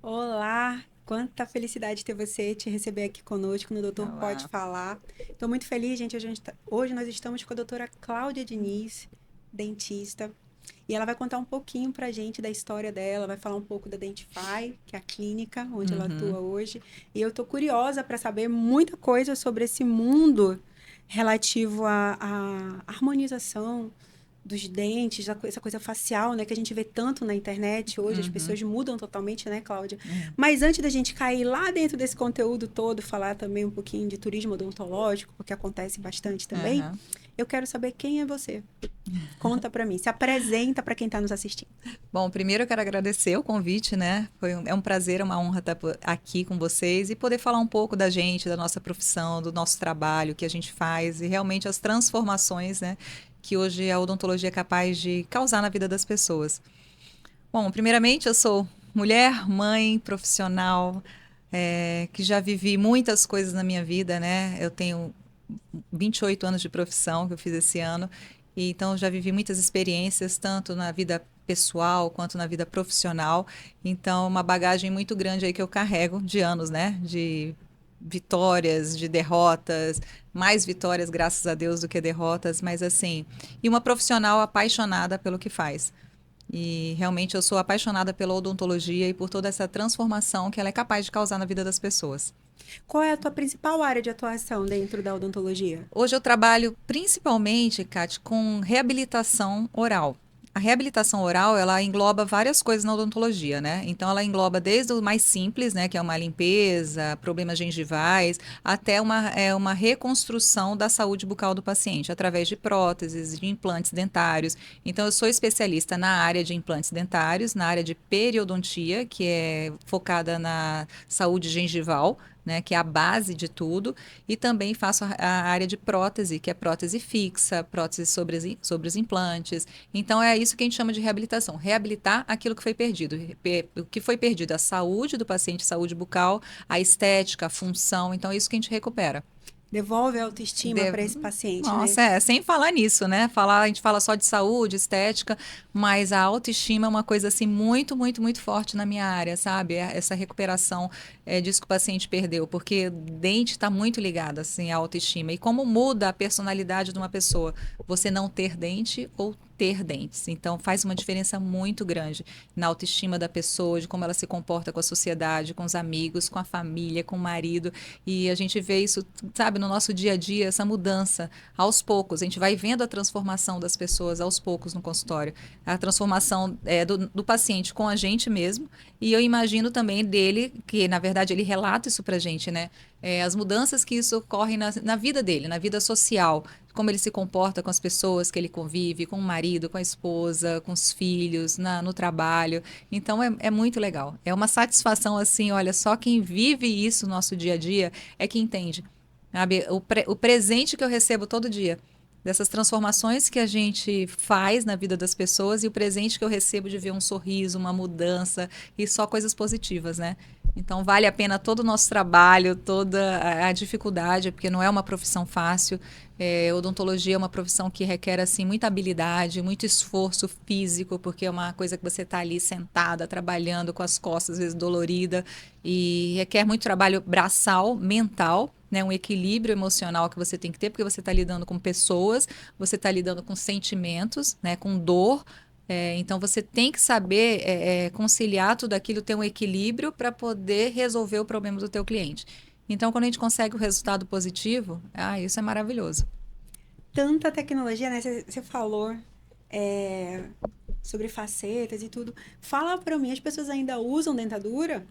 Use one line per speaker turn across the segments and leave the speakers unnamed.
Olá, quanta felicidade ter você, te receber aqui conosco no Doutor Pode
Olá.
Falar. Estou muito feliz, gente. Hoje nós estamos com a doutora Cláudia Diniz, dentista, e ela vai contar um pouquinho pra gente da história dela, vai falar um pouco da Dentify, que é a clínica onde ela
Uhum.
atua hoje. E eu estou curiosa para saber muita coisa sobre esse mundo relativo à harmonização dos dentes, essa coisa facial, né, que a gente vê tanto na internet hoje, as
Uhum.
pessoas mudam totalmente, né, Cláudia?
É.
Mas antes da gente cair lá dentro desse conteúdo todo, falar também um pouquinho de turismo odontológico, porque acontece bastante também,
Aham.
eu quero saber quem é você. Conta pra mim, se apresenta pra quem tá nos assistindo.
Bom, primeiro eu quero agradecer o convite, né? É um prazer, é uma honra estar aqui com vocês e poder falar um pouco da gente, da nossa profissão, do nosso trabalho que a gente faz e realmente as transformações, né, que hoje a odontologia é capaz de causar na vida das pessoas. Bom, primeiramente eu sou mulher, mãe, profissional, que já vivi muitas coisas na minha vida, né? Eu tenho 28 anos de profissão que eu fiz esse ano. E então já vivi muitas experiências, tanto na vida pessoal quanto na vida profissional. Então, uma bagagem muito grande aí que eu carrego de anos, né? De vitórias, de derrotas, mais vitórias, graças a Deus, do que derrotas, mas assim, e uma profissional apaixonada pelo que faz. E realmente eu sou apaixonada pela odontologia e por toda essa transformação que ela é capaz de causar na vida das pessoas.
Qual é a tua principal área de atuação dentro da odontologia?
Hoje eu trabalho principalmente, Kate, com reabilitação oral. A reabilitação oral, ela engloba várias coisas na odontologia, né? Então, ela engloba desde o mais simples, né, que é uma limpeza, problemas gengivais, até uma reconstrução da saúde bucal do paciente, através de próteses, de implantes dentários. Então, eu sou especialista na área de implantes dentários, na área de periodontia, que é focada na saúde gengival, né, que é a base de tudo, e também faço a área de prótese, que é prótese fixa, prótese sobre os implantes. Então é isso que a gente chama de reabilitação, reabilitar aquilo que foi perdido. O que foi perdido, a saúde do paciente, saúde bucal, a estética, a função, então é isso que a gente recupera.
Devolve a autoestima
De-
para esse paciente, né?
Nossa, sem falar nisso, né? A gente fala só de saúde, estética, mas a autoestima é uma coisa assim muito, muito, muito forte na minha área, sabe? Essa recuperação disso que o paciente perdeu, porque dente está muito ligado assim à autoestima. E como muda a personalidade de uma pessoa, você não ter dente ou ter dentes. Então faz uma diferença muito grande na autoestima da pessoa, de como ela se comporta com a sociedade, com os amigos, com a família, com o marido. E a gente vê isso, sabe, no nosso dia a dia, essa mudança aos poucos. A gente vai vendo a transformação das pessoas aos poucos no consultório. A transformação do paciente com a gente mesmo. E eu imagino também dele, que na verdade ele relata isso pra gente, né? As mudanças que isso ocorrem na vida dele, na vida social, como ele se comporta com as pessoas que ele convive, com o marido, com a esposa, com os filhos, no trabalho. Então é muito legal. É uma satisfação assim, olha, só quem vive isso no nosso dia a dia é que entende. Sabe? O presente que eu recebo todo dia, dessas transformações que a gente faz na vida das pessoas e o presente que eu recebo de ver um sorriso, uma mudança e só coisas positivas, né? Então vale a pena todo o nosso trabalho, toda a dificuldade, porque não é uma profissão fácil. Odontologia é uma profissão que requer assim muita habilidade, muito esforço físico, porque é uma coisa que você está ali sentada, trabalhando com as costas às vezes dolorida e requer muito trabalho braçal, mental, né, um equilíbrio emocional que você tem que ter, porque você está lidando com pessoas, você está lidando com sentimentos, né, com dor. Então você tem que saber conciliar tudo aquilo, ter um equilíbrio para poder resolver o problema do teu cliente. Então, quando a gente consegue o resultado positivo, isso é maravilhoso.
Tanta tecnologia, né? Você falou é, sobre facetas e tudo. Fala pra mim, as pessoas ainda usam dentadura?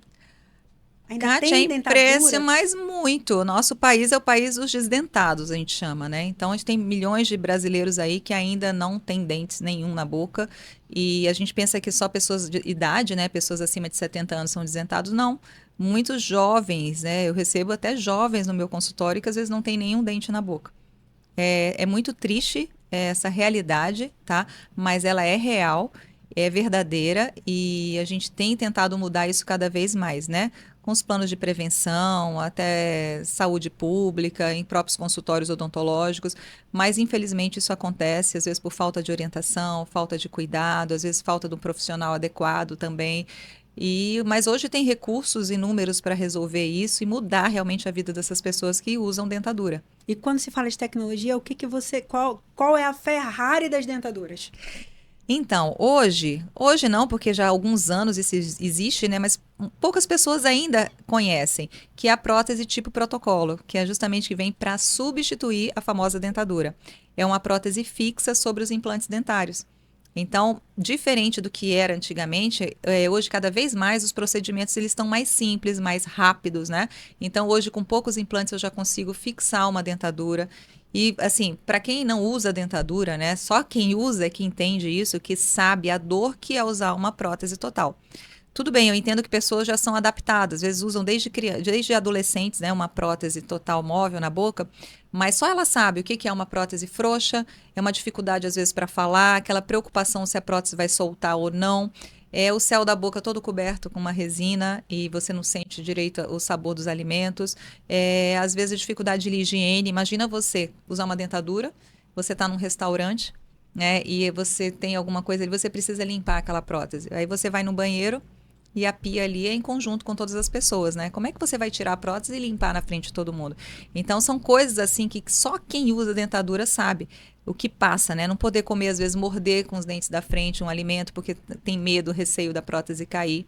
Ainda
Kátia, é
tem
impressionante,
dentadura?
mas muito. O nosso país é o país dos desdentados, a gente chama, né? Então, a gente tem milhões de brasileiros aí que ainda não têm dentes nenhum na boca. E a gente pensa que só pessoas de idade, né? Pessoas acima de 70 anos são desdentados. Não. Muitos jovens, né? Eu recebo até jovens no meu consultório que às vezes não tem nenhum dente na boca. É muito triste essa realidade, tá? Mas ela é real, é verdadeira e a gente tem tentado mudar isso cada vez mais, né? Com os planos de prevenção, até saúde pública, em próprios consultórios odontológicos, mas infelizmente isso acontece, às vezes por falta de orientação, falta de cuidado, às vezes falta de um profissional adequado também. Mas hoje tem recursos inúmeros para resolver isso e mudar realmente a vida dessas pessoas que usam dentadura.
E quando se fala de tecnologia, qual é a Ferrari das dentaduras?
Então, hoje não, porque já há alguns anos isso existe, né? Mas poucas pessoas ainda conhecem, que é a prótese tipo protocolo, que é justamente que vem para substituir a famosa dentadura. É uma prótese fixa sobre os implantes dentários. Então, diferente do que era antigamente, hoje cada vez mais os procedimentos eles estão mais simples, mais rápidos, né? Então, hoje com poucos implantes eu já consigo fixar uma dentadura. E assim, para quem não usa dentadura, né? Só quem usa é que entende isso, que sabe a dor que é usar uma prótese total. Tudo bem, eu entendo que pessoas já são adaptadas, às vezes usam desde adolescentes, né, uma prótese total móvel na boca, mas só ela sabe o que é uma prótese frouxa, é uma dificuldade às vezes para falar, aquela preocupação se a prótese vai soltar ou não, é o céu da boca todo coberto com uma resina e você não sente direito o sabor dos alimentos, às vezes a dificuldade de higiene, imagina você usar uma dentadura, você está num restaurante, né, e você tem alguma coisa ali, você precisa limpar aquela prótese, aí você vai no banheiro, e a pia ali é em conjunto com todas as pessoas, né? Como é que você vai tirar a prótese e limpar na frente de todo mundo? Então, são coisas assim que só quem usa dentadura sabe o que passa, né? Não poder comer, às vezes, morder com os dentes da frente um alimento porque tem medo, receio da prótese cair.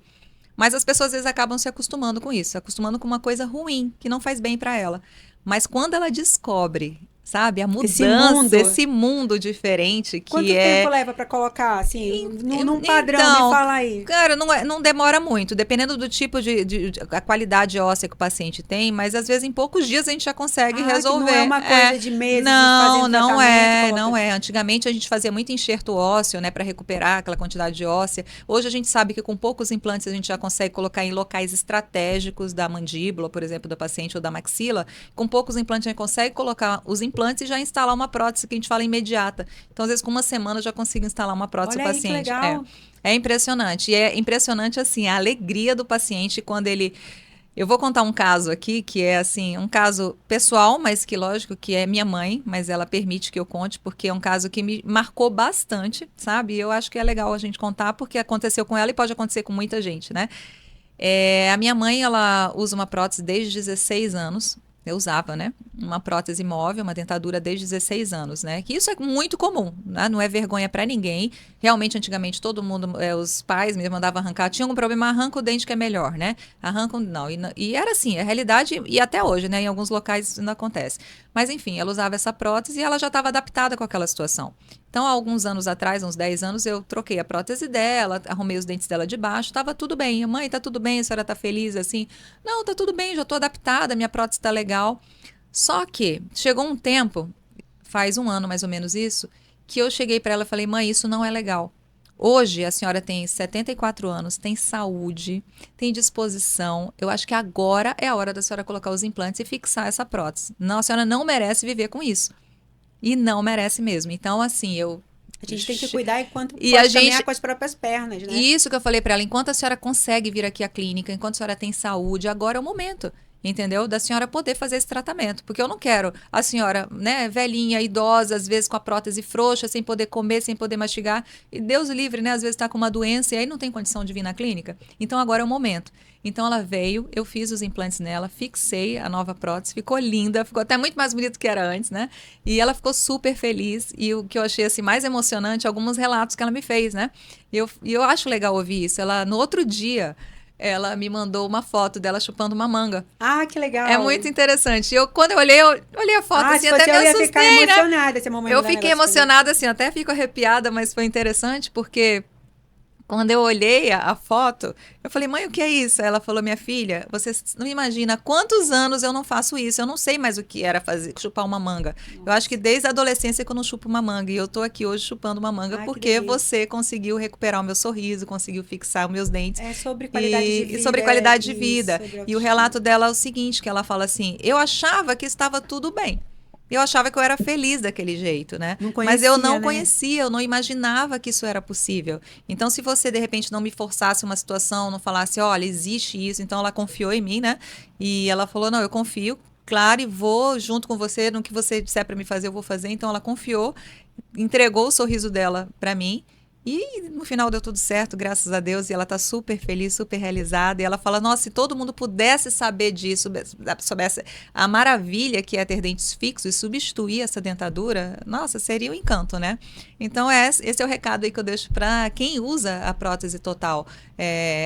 Mas as pessoas, às vezes, acabam se acostumando com isso, acostumando com uma coisa ruim, que não faz bem para ela. Mas quando ela descobre, sabe, a mudança, esse mundo diferente que
Quanto tempo leva para colocar, assim, num padrão,
então,
me fala aí.
Cara, não demora muito, dependendo do tipo a qualidade óssea que o paciente tem, mas às vezes em poucos dias a gente já consegue resolver.
Não é uma coisa de meses
não, não é. Antigamente a gente fazia muito enxerto ósseo, né, para recuperar aquela quantidade de óssea. Hoje a gente sabe que com poucos implantes a gente já consegue colocar em locais estratégicos da mandíbula, por exemplo, do paciente ou da maxila. Com poucos implantes a gente consegue colocar os implantes e já instalar uma prótese que a gente fala imediata. Então, às vezes, com uma semana eu já consigo instalar uma prótese
Olha
ao paciente.
Aí, que legal.
É impressionante. E é impressionante, assim, a alegria do paciente quando ele... Eu vou contar um caso aqui, que é, assim, um caso pessoal, mas que, lógico, que é minha mãe, mas ela permite que eu conte, porque é um caso que me marcou bastante, sabe? E eu acho que é legal a gente contar, porque aconteceu com ela e pode acontecer com muita gente, né? A minha mãe, ela usa uma prótese desde 16 anos. Eu usava, né? Uma prótese móvel, uma dentadura desde 16 anos, né? Que isso é muito comum, né? Não é vergonha para ninguém. Realmente, antigamente, todo mundo, os pais me mandavam arrancar. Tinha algum problema, arranca o dente que é melhor, né? Arranca, não. E era assim, a realidade, e até hoje, né? Em alguns locais isso ainda acontece. Mas, enfim, ela usava essa prótese e ela já estava adaptada com aquela situação. Então, há alguns anos atrás, uns 10 anos, eu troquei a prótese dela, arrumei os dentes dela de baixo, estava tudo bem. Mãe, tá tudo bem, a senhora tá feliz assim? Não, tá tudo bem, já tô adaptada, minha prótese tá legal. Só que chegou um tempo, faz um ano mais ou menos isso, que eu cheguei para ela e falei, mãe, isso não é legal. Hoje a senhora tem 74 anos, tem saúde, tem disposição. Eu acho que agora é a hora da senhora colocar os implantes e fixar essa prótese. Não, a senhora não merece viver com isso. E não merece mesmo. Então, assim,
a gente tem que cuidar enquanto
pode
caminhar com as próprias pernas, né?
Isso que eu falei para ela. Enquanto a senhora consegue vir aqui à clínica, enquanto a senhora tem saúde, agora é o momento. Entendeu? Da senhora poder fazer esse tratamento. Porque eu não quero a senhora, né, velhinha, idosa, às vezes com a prótese frouxa, sem poder comer, sem poder mastigar. E Deus livre, né? Às vezes está com uma doença e aí não tem condição de vir na clínica. Então agora é o momento. Então ela veio, eu fiz os implantes nela, fixei a nova prótese, ficou linda, ficou até muito mais bonito que era antes, né? E ela ficou super feliz. E o que eu achei assim, mais emocionante, alguns relatos que ela me fez, né? E eu acho legal ouvir isso. Ela, no outro dia, ela me mandou uma foto dela chupando uma manga.
Ah, que legal.
É muito interessante. Quando eu olhei a foto, assim, até me assustei,
ficar emocionada esse momento.
Eu fiquei emocionada, assim, até fico arrepiada, mas foi interessante porque quando eu olhei a foto, eu falei, mãe, o que é isso? Ela falou, minha filha, você não imagina quantos anos eu não faço isso. Eu não sei mais o que era chupar uma manga. Nossa. Eu acho que desde a adolescência que eu não chupo uma manga. E eu tô aqui hoje chupando uma manga porque você conseguiu recuperar o meu sorriso, conseguiu fixar os meus dentes.
É sobre qualidade de vida.
E sobre qualidade de vida. E o relato dela é o seguinte, que ela fala assim, eu achava que estava tudo bem. Eu achava que eu era feliz daquele jeito, né? Mas eu não conhecia, eu não imaginava que isso era possível. Então, se você, de repente, não me forçasse uma situação, não falasse, olha, existe isso, então ela confiou em mim, né? E ela falou, não, eu confio, claro, e vou junto com você, no que você disser para me fazer, eu vou fazer. Então, ela confiou, entregou o sorriso dela para mim. E no final deu tudo certo, graças a Deus, e ela tá super feliz, super realizada, e ela fala, nossa, se todo mundo pudesse saber disso, soubesse a maravilha que é ter dentes fixos e substituir essa dentadura, nossa, seria um encanto, né? Então, esse é o recado aí que eu deixo para quem usa a prótese total.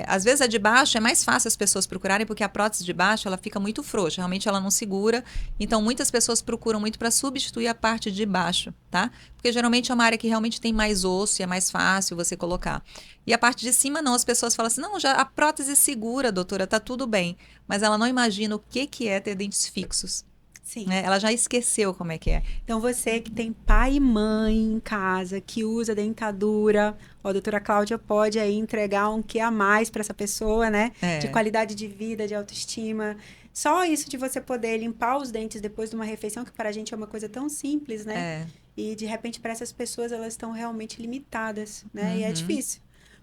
Às vezes a de baixo é mais fácil as pessoas procurarem, porque a prótese de baixo, ela fica muito frouxa, realmente ela não segura, então muitas pessoas procuram muito para substituir a parte de baixo, tá? Porque geralmente é uma área que realmente tem mais osso e é mais fácil você colocar. E a parte de cima não, as pessoas falam assim, não, já a prótese segura, doutora, tá tudo bem. Mas ela não imagina o que que é ter dentes fixos,
Sim.
né? Ela já esqueceu como é que é.
Então, você que tem pai e mãe em casa, que usa dentadura, ó, a doutora Cláudia pode aí entregar um que a mais para essa pessoa, né? De
É,
qualidade de vida, de autoestima. Só isso de você poder limpar os dentes depois de uma refeição, que para a gente é uma coisa tão simples, né?
é.
E de repente, para essas pessoas, elas estão realmente limitadas, né? E é
Uhum.
difícil.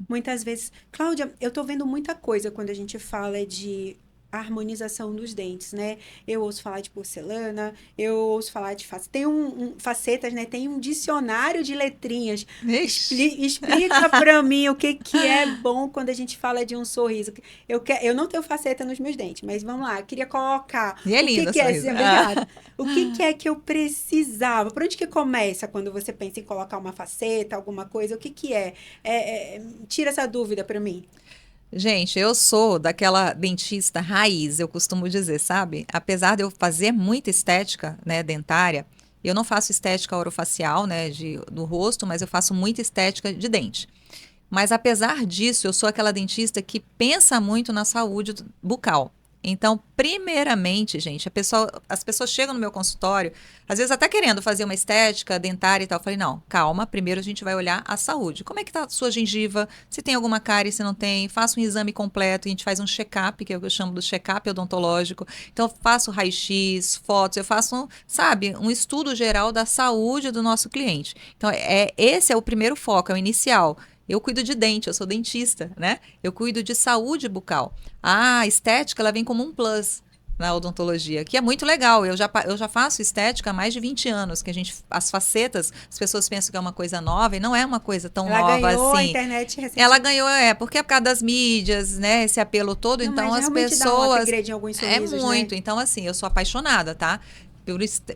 Muitas vezes. Cláudia, eu tô vendo muita coisa quando a gente fala de harmonização dos dentes, né? Eu ouço falar de porcelana, eu ouço falar de facetas. Tem facetas, né? Tem um dicionário de letrinhas.
Ixi.
Explica para mim o que que é bom quando a gente fala de um sorriso. Eu não tenho faceta nos meus dentes, mas vamos lá. Eu queria colocar
E é
o que
lindo o
que é,
sorriso.
sim, obrigada. O que que é que eu precisava? Por onde que começa quando você pensa em colocar uma faceta, alguma coisa? O que que é? Tira essa dúvida para mim.
Gente, eu sou daquela dentista raiz, eu costumo dizer, sabe? Apesar de eu fazer muita estética, né, dentária, eu não faço estética orofacial, né, do rosto, mas eu faço muita estética de dente. Mas apesar disso, eu sou aquela dentista que pensa muito na saúde bucal. Então, primeiramente, gente, as pessoas chegam no meu consultório, às vezes até querendo fazer uma estética dentária e tal. Eu falei, não, calma, primeiro a gente vai olhar a saúde. Como é que tá a sua gengiva? Se tem alguma cárie, se não tem, faça um exame completo, a gente faz um check-up, que é o que eu chamo do check-up odontológico. Então, eu faço raio-x, fotos, eu faço, sabe, um estudo geral da saúde do nosso cliente. Então, esse é o primeiro foco, é o inicial. Eu cuido de dente, eu sou dentista, né? Eu cuido de saúde bucal. A estética, ela vem como um plus na odontologia, que é muito legal. Eu já faço estética há mais de 20 anos, que as facetas, as pessoas pensam que é uma coisa nova, e não é uma coisa tão
Ela
nova
ganhou a
assim.
internet
Ela
recentemente.
ganhou, porque é por causa das mídias, né? Esse apelo todo,
Não,
então
mas
as
realmente dá um
pessoas.
upgrade em alguns
É
sorrisos, né?
muito. Então, assim, eu sou apaixonada, tá?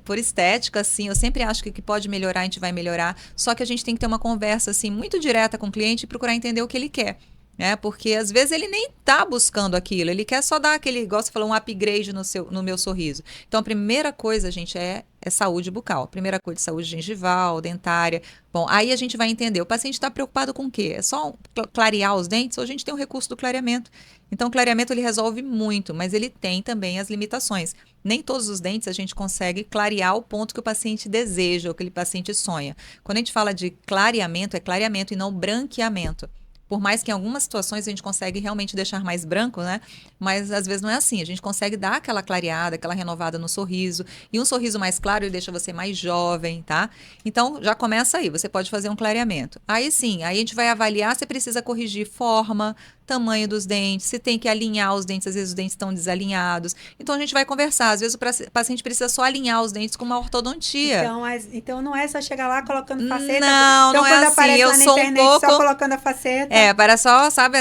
Por estética, assim, eu sempre acho que o que pode melhorar, a gente vai melhorar. Só que a gente tem que ter uma conversa, assim, muito direta com o cliente e procurar entender o que ele quer. Né? Porque às vezes ele nem tá buscando aquilo, ele quer só dar aquele, igual você falou, um upgrade no meu sorriso. Então, a primeira coisa, gente, é saúde bucal. A primeira coisa, saúde gengival, dentária. Bom, aí a gente vai entender. O paciente está preocupado com o quê? É só clarear os dentes ou a gente tem o recurso do clareamento? Então, o clareamento ele resolve muito, mas ele tem também as limitações. Nem todos os dentes a gente consegue clarear o ponto que o paciente deseja, ou que o paciente sonha. Quando a gente fala de clareamento, é clareamento e não branqueamento. Por mais que em algumas situações a gente consegue realmente deixar mais branco, né? Mas às vezes não é assim. A gente consegue dar aquela clareada, aquela renovada no sorriso. E um sorriso mais claro, ele deixa você mais jovem, tá? Então, já começa aí. Você pode fazer um clareamento. Aí sim, aí a gente vai avaliar se precisa corrigir forma, tamanho dos dentes, se tem que alinhar os dentes, às vezes os dentes estão desalinhados. Então, a gente vai conversar. Às vezes o paciente precisa só alinhar os dentes com uma ortodontia.
Então não é só chegar lá colocando faceta.
Não,
Então
não é
quando
assim.
aparece
Eu
lá na
sou um
internet
pouco.
só colocando a faceta,
Para só, sabe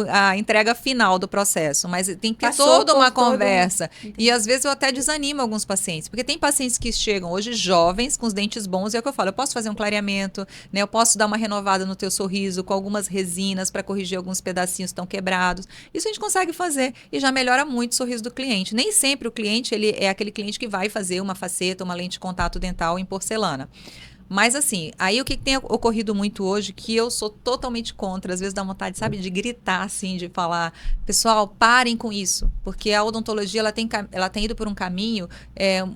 a entrega final do processo, mas tem que ter
passou
toda uma
por todo um.
conversa. E
Entendi.
às vezes eu até desanimo alguns pacientes, porque tem pacientes que chegam hoje jovens, com os dentes bons, e é o que eu falo, eu posso fazer um clareamento, né? Eu posso dar uma renovada no teu sorriso com algumas resinas para corrigir alguns pedacinhos que estão quebrados. Isso a gente consegue fazer e já melhora muito o sorriso do cliente. Nem sempre o cliente, ele é aquele cliente que vai fazer uma faceta, uma lente de contato dental em porcelana. Mas assim, aí o que tem ocorrido muito hoje, que eu sou totalmente contra, às vezes dá vontade, sabe, de gritar assim, de falar, pessoal, parem com isso, porque a odontologia ela tem ido por um caminho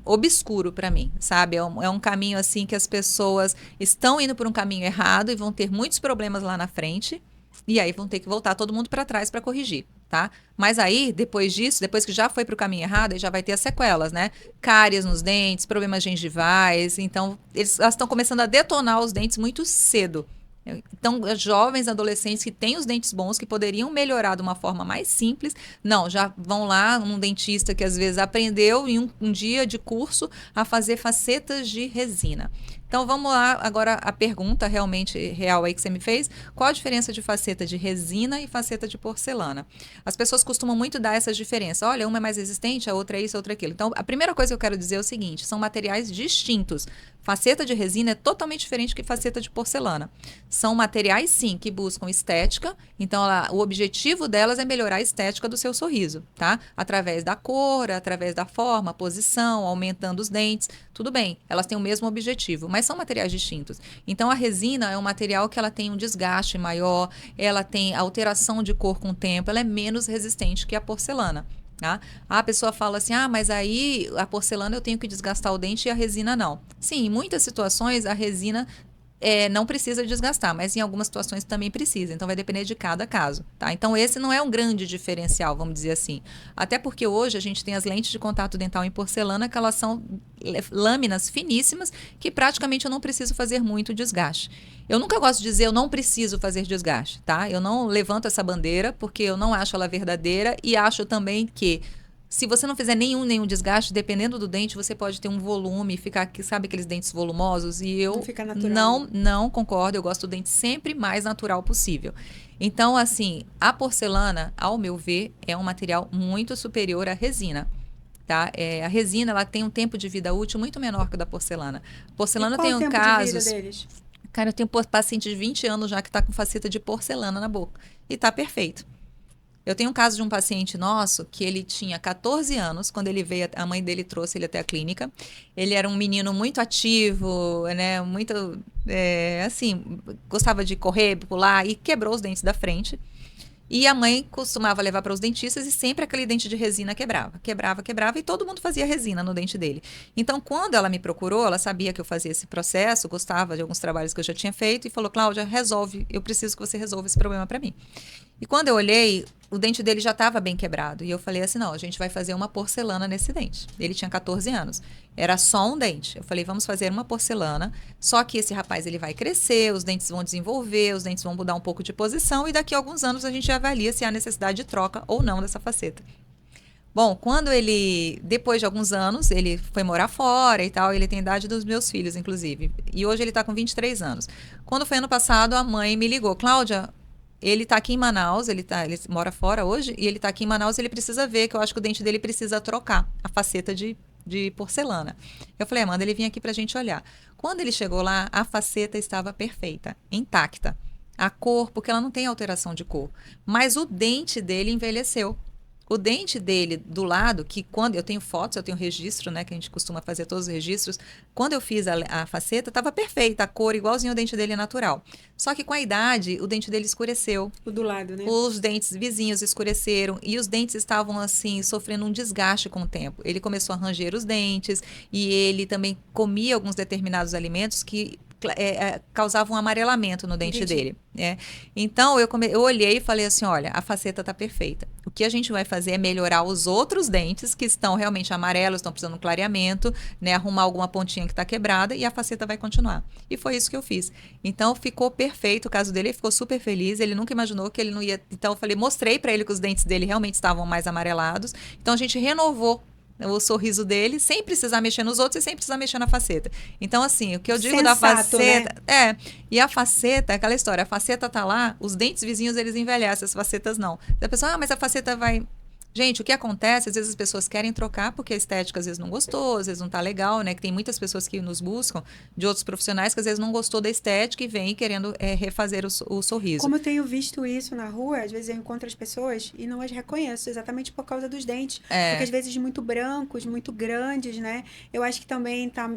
obscuro para mim, sabe? É um caminho assim que as pessoas estão indo por um caminho errado e vão ter muitos problemas lá na frente. E aí vão ter que voltar todo mundo para trás para corrigir, tá? Mas aí, depois disso, depois que já foi para o caminho errado, aí já vai ter as sequelas, né? Cáries nos dentes, problemas gengivais. Então, elas estão começando a detonar os dentes muito cedo. Então, jovens, adolescentes que têm os dentes bons, que poderiam melhorar de uma forma mais simples, não, já vão lá num dentista que às vezes aprendeu em um dia de curso a fazer facetas de resina. Então vamos lá, agora a pergunta realmente real aí que você me fez, qual a diferença de faceta de resina e faceta de porcelana? As pessoas costumam muito dar essas diferenças, olha, uma é mais resistente, a outra é isso, a outra é aquilo. Então a primeira coisa que eu quero dizer é o seguinte, são materiais distintos. Faceta de resina é totalmente diferente que faceta de porcelana. São materiais, sim, que buscam estética. Então, o objetivo delas é melhorar a estética do seu sorriso, tá? Através da cor, através da forma, posição, aumentando os dentes. Tudo bem, elas têm o mesmo objetivo, mas são materiais distintos. Então, a resina é um material que ela tem um desgaste maior, ela tem alteração de cor com o tempo, ela é menos resistente que a porcelana. Tá? A pessoa fala assim, mas aí a porcelana eu tenho que desgastar o dente e a resina não. Sim, em muitas situações a resina não precisa desgastar, mas em algumas situações também precisa. Então vai depender de cada caso, tá? Então esse não é um grande diferencial, vamos dizer assim. Até porque hoje a gente tem as lentes de contato dental em porcelana, que elas são lâminas finíssimas, que praticamente eu não preciso fazer muito desgaste. Eu nunca gosto de dizer eu não preciso fazer desgaste, tá? Eu não levanto essa bandeira porque eu não acho ela verdadeira e acho também que se você não fizer nenhum desgaste, dependendo do dente, você pode ter um volume, ficar, sabe aqueles dentes volumosos? E eu
não fica natural.
Não concordo, eu gosto do dente sempre mais natural possível. Então, assim, a porcelana, ao meu ver, é um material muito superior à resina. Tá? A resina ela tem um tempo de vida útil muito menor que o da porcelana. A porcelana tem
tempo
casos.
De vida deles?
Cara, eu tenho um paciente de 20 anos já que está com faceta de porcelana na boca. E está perfeito. Eu tenho um caso de um paciente nosso que ele tinha 14 anos, quando ele veio, a mãe dele trouxe ele até a clínica. Ele era um menino muito ativo, né? Muito, assim, gostava de correr, pular e quebrou os dentes da frente. E a mãe costumava levar para os dentistas e sempre aquele dente de resina quebrava e todo mundo fazia resina no dente dele. Então, quando ela me procurou, ela sabia que eu fazia esse processo, gostava de alguns trabalhos que eu já tinha feito e falou, Cláudia, resolve, eu preciso que você resolva esse problema para mim. E quando eu olhei, o dente dele já estava bem quebrado. E eu falei assim, não, a gente vai fazer uma porcelana nesse dente. Ele tinha 14 anos. Era só um dente. Eu falei, vamos fazer uma porcelana. Só que esse rapaz, ele vai crescer, os dentes vão desenvolver, os dentes vão mudar um pouco de posição. E daqui a alguns anos a gente avalia se há necessidade de troca ou não dessa faceta. Bom, quando ele, depois de alguns anos, ele foi morar fora e tal, ele tem a idade dos meus filhos, inclusive. E hoje ele está com 23 anos. Quando foi ano passado, a mãe me ligou, Cláudia, ele está aqui em Manaus, ele mora fora hoje, e ele está aqui em Manaus, ele precisa ver, que eu acho que o dente dele precisa trocar a faceta de porcelana. Eu falei, manda ele vir aqui para a gente olhar. Quando ele chegou lá, a faceta estava perfeita, intacta. A cor, porque ela não tem alteração de cor. Mas o dente dele envelheceu. O dente dele do lado, que quando eu tenho fotos, eu tenho registro, né, que a gente costuma fazer todos os registros, quando eu fiz a faceta, estava perfeita, a cor igualzinho o dente dele natural. Só que com a idade, o dente dele escureceu.
O do lado, né?
Os dentes vizinhos escureceram e os dentes estavam, assim, sofrendo um desgaste com o tempo. Ele começou a ranger os dentes e ele também comia alguns determinados alimentos que causava um amarelamento no dente dele. Então, eu olhei e falei assim, olha, a faceta está perfeita. O que a gente vai fazer é melhorar os outros dentes que estão realmente amarelos, estão precisando de um clareamento, né, arrumar alguma pontinha que está quebrada e a faceta vai continuar. E foi isso que eu fiz. Então, ficou perfeito o caso dele, ele ficou super feliz, ele nunca imaginou que ele não ia... Então, eu falei, mostrei para ele que os dentes dele realmente estavam mais amarelados. Então, a gente renovou o sorriso dele, sem precisar mexer nos outros e sem precisar mexer na faceta. Então, assim, o que eu digo da faceta... Né? E a faceta, aquela história, a faceta tá lá, os dentes vizinhos, eles envelhecem, as facetas não. A pessoa, mas a faceta vai... Gente, o que acontece, às vezes as pessoas querem trocar porque a estética às vezes não gostou, às vezes não tá legal, né? Que tem muitas pessoas que nos buscam, de outros profissionais, que às vezes não gostou da estética e vem querendo refazer o sorriso.
Como eu tenho visto isso na rua, às vezes eu encontro as pessoas e não as reconheço, exatamente por causa dos dentes. Porque às vezes muito brancos, muito grandes, né? Eu acho que também tá...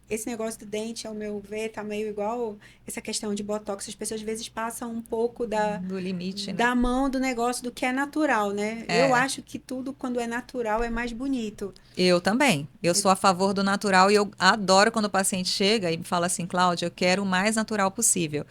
Esse negócio do dente, ao meu ver, tá meio igual essa questão de botox. As pessoas às vezes passam um pouco do
limite,
da mão do negócio do que é natural, né? Eu acho que tudo, quando é natural, é mais bonito.
Eu também. Eu sou a favor do natural e eu adoro quando o paciente chega e me fala assim, Cláudia, eu quero o mais natural possível.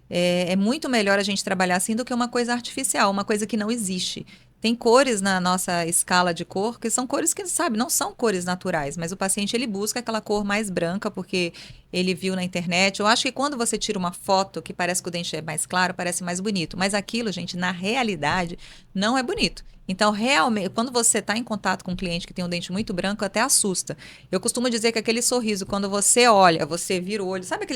É muito melhor a gente trabalhar assim do que uma coisa artificial, uma coisa que não existe. Tem cores na nossa escala de cor que são cores que, sabe, não são cores naturais, mas o paciente ele busca aquela cor mais branca porque ele viu na internet. Eu acho que quando você tira uma foto que parece que o dente é mais claro, parece mais bonito, mas aquilo, gente, na realidade, não é bonito. Então, realmente, quando você está em contato com um cliente que tem um dente muito branco, até assusta. Eu costumo dizer que aquele sorriso, quando você olha, você vira o olho, sabe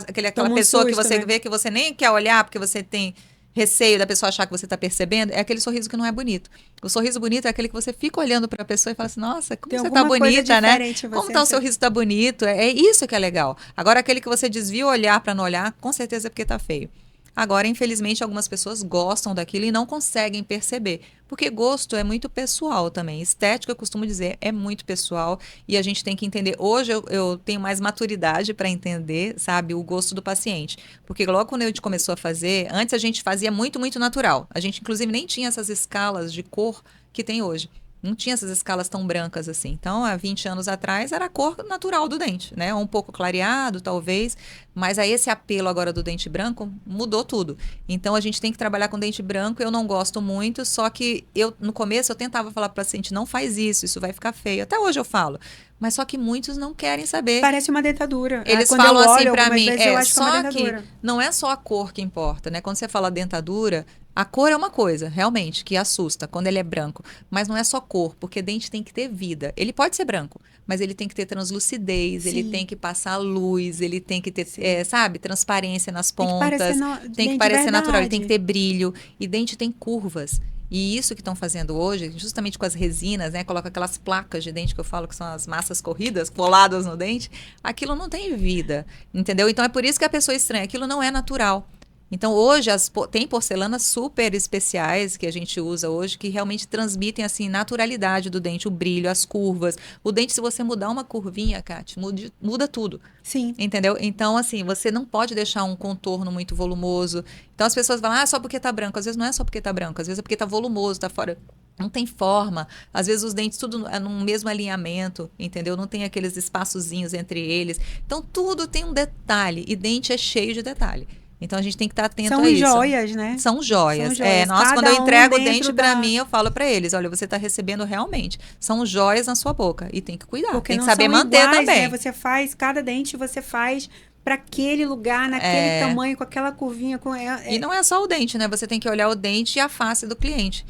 aquela
Toma um
pessoa que
susto,
você
né?
vê que você nem quer olhar porque você tem receio da pessoa achar que você está percebendo? É aquele sorriso que não é bonito. O sorriso bonito é aquele que você fica olhando para a pessoa e fala assim: nossa, como
Tem
você está
alguma coisa
bonita, né?
diferente em
Como
você.
tá o sorriso está bonito? É isso que é legal. Agora, aquele que você desvia o olhar para não olhar, com certeza é porque está feio. Agora, infelizmente, algumas pessoas gostam daquilo e não conseguem perceber. Porque gosto é muito pessoal também. Estética, eu costumo dizer, é muito pessoal e a gente tem que entender. Hoje eu tenho mais maturidade para entender, sabe, o gosto do paciente. Porque logo quando a gente começou a fazer, antes a gente fazia muito, muito natural. A gente, inclusive, nem tinha essas escalas de cor que tem hoje. Não tinha essas escalas tão brancas assim. Então, há 20 anos atrás, era a cor natural do dente, né? Um pouco clareado, talvez. Mas aí esse apelo agora do dente branco mudou tudo. Então, a gente tem que trabalhar com dente branco. Eu não gosto muito, só que no começo, eu tentava falar para o paciente, não faz isso vai ficar feio. Até hoje eu falo. Mas só que muitos não querem saber.
Parece uma dentadura.
Eles
Quando eu
falam assim
olho,
para
algumas
mim,
vezes eu acho que é uma
só que
dentadura.
não é só a cor que importa, né? Quando você fala dentadura, a cor é uma coisa, realmente, que assusta quando ele é branco. Mas não é só cor, porque dente tem que ter vida. Ele pode ser branco, mas ele tem que ter translucidez, ele tem
Sim,
que passar luz, ele tem que ter,
sim.
sabe, transparência nas
Tem que parecer
pontas, tem que
dente de
parecer natural, ele tem que
verdade.
ter brilho. E dente tem curvas. E isso que estão fazendo hoje, justamente com as resinas, né? Coloca aquelas placas de dente que eu falo que são as massas corridas, coladas no dente. Aquilo não tem vida, entendeu? Então é por isso que a pessoa estranha. Aquilo não é natural. Então hoje tem porcelanas super especiais que a gente usa hoje que realmente transmitem assim naturalidade do dente, o brilho, as curvas. O dente, se você mudar uma curvinha, Kate, muda tudo.
Sim.
Entendeu? Então, assim, você não pode deixar um contorno muito volumoso. Então, as pessoas falam, só porque tá branco. Às vezes não é só porque tá branco, às vezes é porque tá volumoso, tá fora. Não tem forma. Às vezes os dentes tudo é num mesmo alinhamento, entendeu? Não tem aqueles espaçozinhos entre eles. Então, tudo tem um detalhe. E dente é cheio de detalhe. Então, a gente tem que estar atento a
São
isso.
joias, né?
São
São
joias.
joias.
Nossa, quando eu
Cada um
entrego o dente
dentro
para
da.
mim, eu falo para eles, olha, você está recebendo realmente. São joias na sua boca e tem que cuidar,
Porque
tem que
não
saber
são
manter
iguais, né?
também.
Você faz, cada dente você faz para aquele lugar, naquele
É,
tamanho, com aquela curvinha.
E não é só o dente, né? Você tem que olhar o dente e a face do cliente.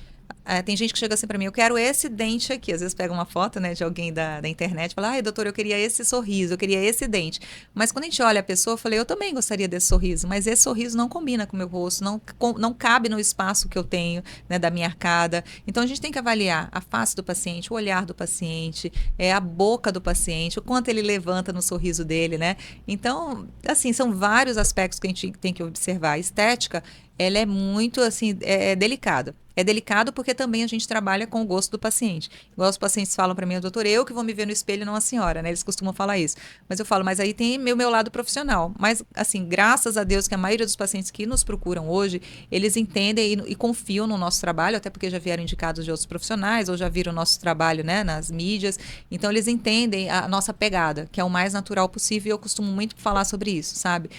Tem gente que chega assim para mim, eu quero esse dente aqui. Às vezes pega uma foto, né, de alguém da internet e fala, ai, doutor, eu queria esse sorriso, eu queria esse dente. Mas quando a gente olha a pessoa, eu falei, eu também gostaria desse sorriso, mas esse sorriso não combina com o meu rosto, não cabe no espaço que eu tenho, né, da minha arcada. Então a gente tem que avaliar a face do paciente, o olhar do paciente, a boca do paciente, o quanto ele levanta no sorriso dele, né? Então, assim, são vários aspectos que a gente tem que observar. A estética, ela é muito, assim, é delicada. É delicado porque também a gente trabalha com o gosto do paciente. Igual os pacientes falam para mim, doutor, eu que vou me ver no espelho, não a senhora, né? Eles costumam falar isso. Mas eu falo, mas aí tem meu lado profissional. Mas, assim, graças a Deus que a maioria dos pacientes que nos procuram hoje, eles entendem e confiam no nosso trabalho, até porque já vieram indicados de outros profissionais, ou já viram o nosso trabalho, né, nas mídias. Então, eles entendem a nossa pegada, que é o mais natural possível, e eu costumo muito falar sobre isso, sabe?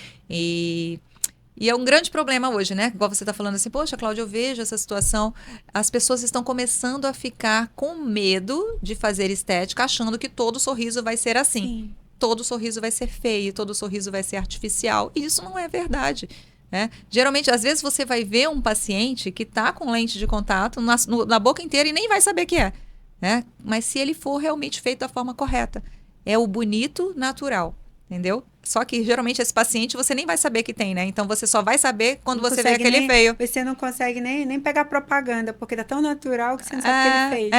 E é um grande problema hoje, né? Igual você está falando assim, poxa, Cláudia, eu vejo essa situação. As pessoas estão começando a ficar com medo de fazer estética, achando que todo sorriso vai ser assim.
Sim.
Todo sorriso vai ser feio, todo sorriso vai ser artificial. E isso não é verdade. Né? Geralmente, às vezes, você vai ver um paciente que está com lente de contato na boca inteira e nem vai saber que é. Né? Mas se ele for realmente feito da forma correta, é o bonito natural. Entendeu? Só que geralmente esse paciente você nem vai saber que tem, né? Então você só vai saber quando
Não
você vê
consegue
aquele
nem,
feio.
você não consegue nem pegar propaganda, porque tá tão natural que você não sabe o que ele fez.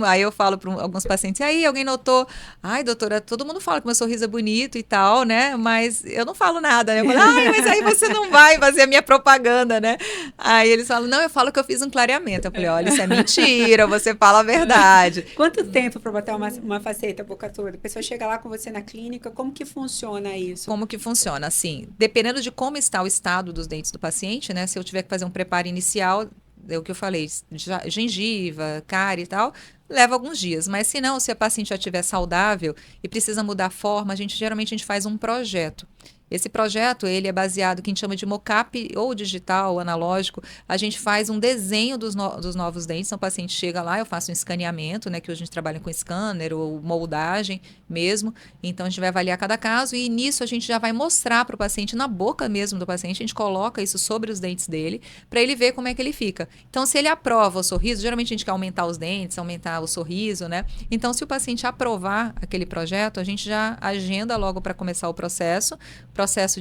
Aí eu falo para alguns pacientes, e aí alguém notou, ai, doutora, todo mundo fala que meu sorriso é bonito e tal, né? Mas eu não falo nada, né? Eu falo, ai, mas aí você não vai fazer a minha propaganda, né? Aí eles falam, não, eu falo que eu fiz um clareamento. Eu falei, olha, isso é mentira, você fala a verdade.
Quanto tempo para botar uma faceta boca toda? A pessoa chega lá com você na clínica, como que funciona isso?
Como que funciona? Assim, dependendo de como está o estado dos dentes do paciente, né? Se eu tiver que fazer um preparo inicial, é o que eu falei, gengiva, cárie e tal, leva alguns dias. Mas se não, se a paciente já estiver saudável e precisa mudar a forma, geralmente a gente faz um projeto. Esse projeto, ele é baseado, que a gente chama de mocap ou digital, analógico. A gente faz um desenho dos novos dentes. Então, o paciente chega lá, eu faço um escaneamento, né? Que hoje a gente trabalha com scanner ou moldagem mesmo. Então, a gente vai avaliar cada caso e nisso a gente já vai mostrar para o paciente, na boca mesmo do paciente, a gente coloca isso sobre os dentes dele, para ele ver como é que ele fica. Então, se ele aprova o sorriso, geralmente a gente quer aumentar os dentes, aumentar o sorriso, né? Então, se o paciente aprovar aquele projeto, a gente já agenda logo para começar o processo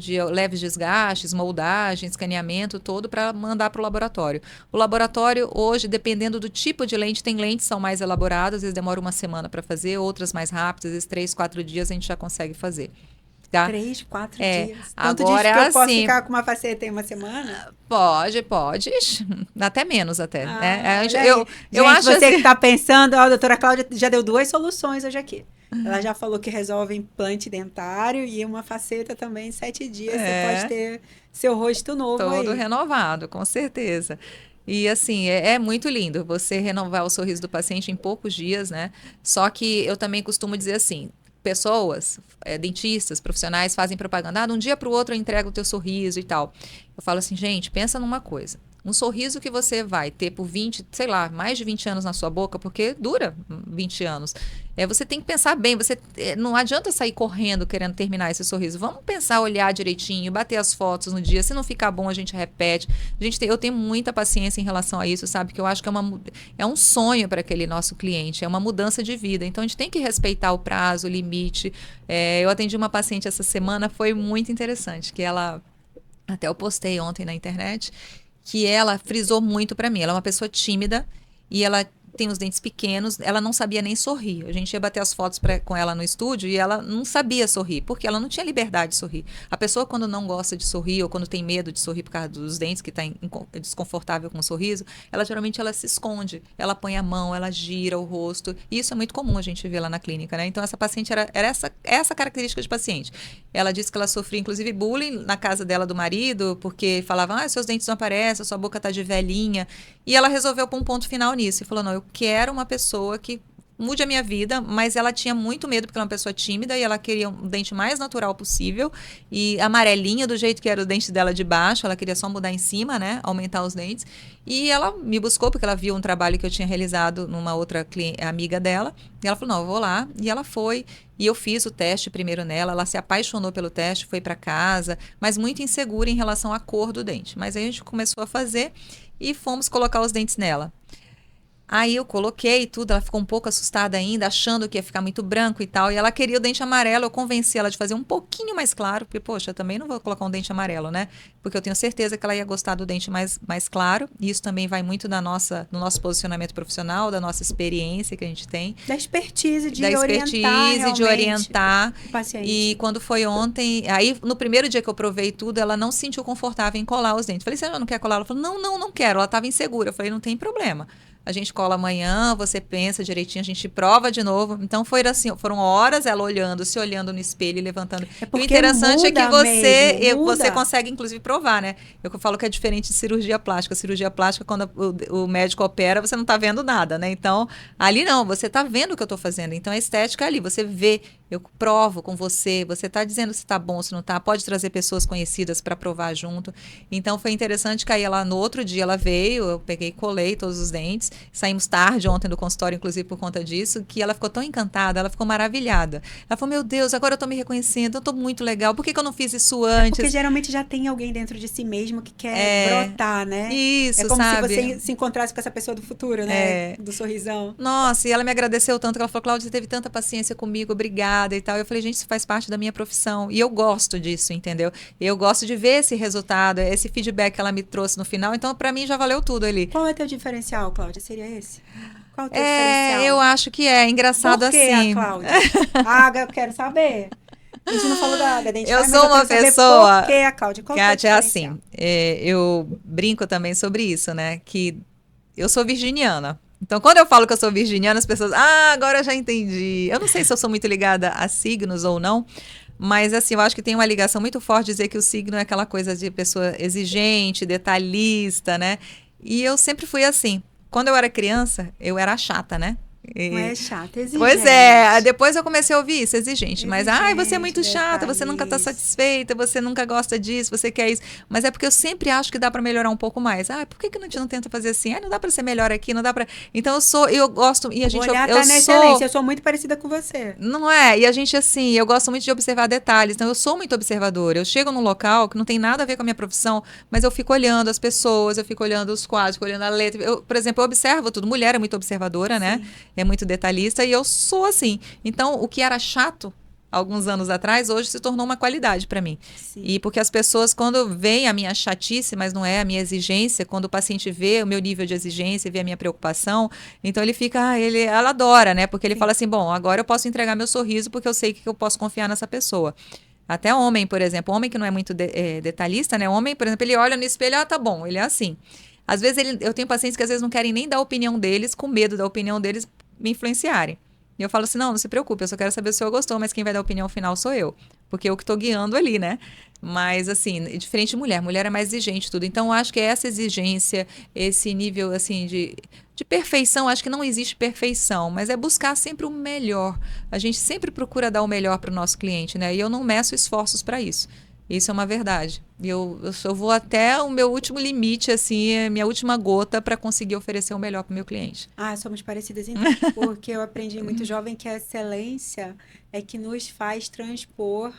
de leves desgastes, moldagem, escaneamento todo para mandar para o laboratório. O laboratório hoje, dependendo do tipo de lente, tem lentes que são mais elaboradas, às vezes demora uma semana para fazer, outras mais rápidas, às vezes 3, 4 dias a gente já consegue fazer. Tá?
3, 4 dias.
Tanto
agora
diz
que eu
assim,
posso ficar com uma faceta em uma semana?
Pode. Até menos até. Né?
Eu
gente, acho
você
assim...
que está pensando, a doutora Cláudia já deu 2 soluções hoje aqui. Ela já falou que resolve implante dentário e uma faceta também em 7 dias. Você pode ter seu rosto novo
todo
aí.
renovado, com certeza. E assim, é muito lindo você renovar o sorriso do paciente em poucos dias, né? Só que eu também costumo dizer assim, pessoas, dentistas, profissionais, fazem propaganda, de um dia para o outro eu entrego o teu sorriso e tal. Eu falo assim, gente, pensa numa coisa. Um sorriso que você vai ter por 20, sei lá, mais de 20 anos na sua boca, porque dura 20 anos. Você tem que pensar bem, não adianta sair correndo querendo terminar esse sorriso. Vamos pensar, olhar direitinho, bater as fotos no dia. Se não ficar bom, a gente repete. Eu tenho muita paciência em relação a isso, sabe? Que eu acho que é um sonho para aquele nosso cliente, é uma mudança de vida. Então, a gente tem que respeitar o prazo, o limite. Eu atendi uma paciente essa semana, foi muito interessante, que ela, até eu postei ontem na internet, que ela frisou muito para mim. Ela é uma pessoa tímida e ela tem os dentes pequenos, ela não sabia nem sorrir. A gente ia bater as fotos com ela no estúdio e ela não sabia sorrir, porque ela não tinha liberdade de sorrir. A pessoa, quando não gosta de sorrir ou quando tem medo de sorrir por causa dos dentes, que está desconfortável com o sorriso, geralmente ela se esconde, ela põe a mão, ela gira o rosto. E isso é muito comum a gente ver lá na clínica, né? Então, essa paciente era essa característica de paciente. Ela disse que ela sofria, inclusive, bullying na casa dela do marido, porque falavam, seus dentes não aparecem, sua boca tá de velhinha. E ela resolveu pôr um ponto final nisso e falou, não, eu quero uma pessoa que mude a minha vida, mas ela tinha muito medo porque ela é uma pessoa tímida e ela queria um dente mais natural possível e amarelinha do jeito que era o dente dela de baixo, ela queria só mudar em cima, né, aumentar os dentes. E ela me buscou porque ela viu um trabalho que eu tinha realizado numa outra amiga dela e ela falou, não, eu vou lá. E ela foi e eu fiz o teste primeiro nela, ela se apaixonou pelo teste, foi para casa, mas muito insegura em relação à cor do dente. Mas aí a gente começou a fazer e fomos colocar os dentes nela. Aí eu coloquei tudo, ela ficou um pouco assustada ainda, achando que ia ficar muito branco e tal, e ela queria o dente amarelo, eu convenci ela de fazer um pouquinho mais claro, porque, poxa, eu também não vou colocar um dente amarelo, né? Porque eu tenho certeza que ela ia gostar do dente mais claro, e isso também vai muito no nosso posicionamento profissional, da nossa experiência que a gente tem.
Da expertise de orientar
o paciente. E quando foi ontem, aí no primeiro dia que eu provei tudo, ela não se sentiu confortável em colar os dentes. Falei, você não quer colar? Ela falou, não quero, ela estava insegura. Eu falei, não tem problema. A gente cola amanhã, você pensa direitinho, a gente prova de novo. Então foram horas ela se olhando no espelho e levantando. O interessante é que você consegue, inclusive, provar, né? Eu falo que é diferente de cirurgia plástica. Cirurgia plástica, quando o médico opera, você não está vendo nada, né? Então, ali não, você está vendo o que eu estou fazendo. Então, a estética é ali, você vê, eu provo com você está dizendo se está bom, se não está, pode trazer pessoas conhecidas para provar junto. Então, foi interessante que aí no outro dia ela veio, eu peguei e colei todos os dentes. Saímos tarde ontem do consultório, inclusive por conta disso, que ela ficou tão encantada, ela ficou maravilhada. Ela falou, meu Deus, agora eu tô me reconhecendo, eu tô muito legal, por que eu não fiz isso antes?
Porque geralmente já tem alguém dentro de si mesmo que quer brotar, né?
Isso,
é como
sabe?
se você se encontrasse com essa pessoa do futuro, né? Do sorrisão.
Nossa, e ela me agradeceu tanto, que ela falou, Cláudia, você teve tanta paciência comigo, obrigada e tal. Eu falei, gente, isso faz parte da minha profissão. E eu gosto disso, entendeu? Eu gosto de ver esse resultado, esse feedback que ela me trouxe no final. Então, pra mim, já valeu tudo ali.
Qual é teu diferencial, Cláudia? Seria esse? Qual é o teu diferencial?
Eu acho que é engraçado
Por que
assim.
A Cláudia? Eu quero saber. A gente não falou da Dentify,
eu sou uma pessoa.
Por que a Cláudia? Qual
Kátia, é assim. Eu brinco também sobre isso, né? Que eu sou virginiana. Então, quando eu falo que eu sou virginiana, as pessoas, agora eu já entendi. Eu não sei se eu sou muito ligada a signos ou não, mas assim, eu acho que tem uma ligação muito forte dizer que o signo é aquela coisa de pessoa exigente, detalhista, né? E eu sempre fui assim. Quando eu era criança, eu era a chata, né?
Não é chata, é
Pois é,
exigente.
depois eu comecei a ouvir isso, exigente, mas ai, você é
Exigente,
muito chata, você nunca tá
detalhista.
satisfeita, você nunca gosta disso, você quer isso. Mas é porque eu sempre acho que dá pra melhorar um pouco mais. Ah, por que que a gente não tenta fazer assim? Ah, não dá pra ser melhor aqui, não dá pra. Então eu gosto e a
O
gente
olhar
eu
tá na excelência.
sou
Eu sou muito parecida com você.
não é? E a gente, assim, eu gosto muito de observar detalhes. Então, eu sou muito observadora. Eu chego num local que não tem nada a ver com a minha profissão, mas eu fico olhando as pessoas, eu fico olhando os quadros, fico olhando a letra. Eu, por exemplo, eu observo tudo. Mulher é muito observadora, né?
Sim,
É muito detalhista e eu sou assim. Então, o que era chato alguns anos atrás, hoje se tornou uma qualidade para mim.
sim.
E porque as pessoas, quando veem a minha chatice, mas não é a minha exigência, quando o paciente vê o meu nível de exigência, vê a minha preocupação, então ele fica, ela adora, né? Porque ele
Sim.
fala assim, bom, agora eu posso entregar meu sorriso porque eu sei que eu posso confiar nessa pessoa. Até homem, por exemplo, homem que não é muito detalhista, né? Homem, por exemplo, ele olha no espelho, tá bom, ele é assim. Às vezes eu tenho pacientes que às vezes não querem nem dar a opinião deles, com medo da opinião deles me influenciarem. E eu falo assim, não se preocupe, eu só quero saber se o senhor gostou, mas quem vai dar a opinião final sou eu. Porque eu que estou guiando ali, né? Mas, assim, diferente de mulher. Mulher é mais exigente tudo. Então, eu acho que essa exigência, esse nível, assim, de perfeição, acho que não existe perfeição, mas é buscar sempre o melhor. A gente sempre procura dar o melhor para o nosso cliente, né? E eu não meço esforços para isso. Isso é uma verdade. E eu vou até o meu último limite, assim, a minha última gota para conseguir oferecer o melhor para o meu cliente.
Ah, somos parecidas então. Porque eu aprendi muito jovem que a excelência é que nos faz transpor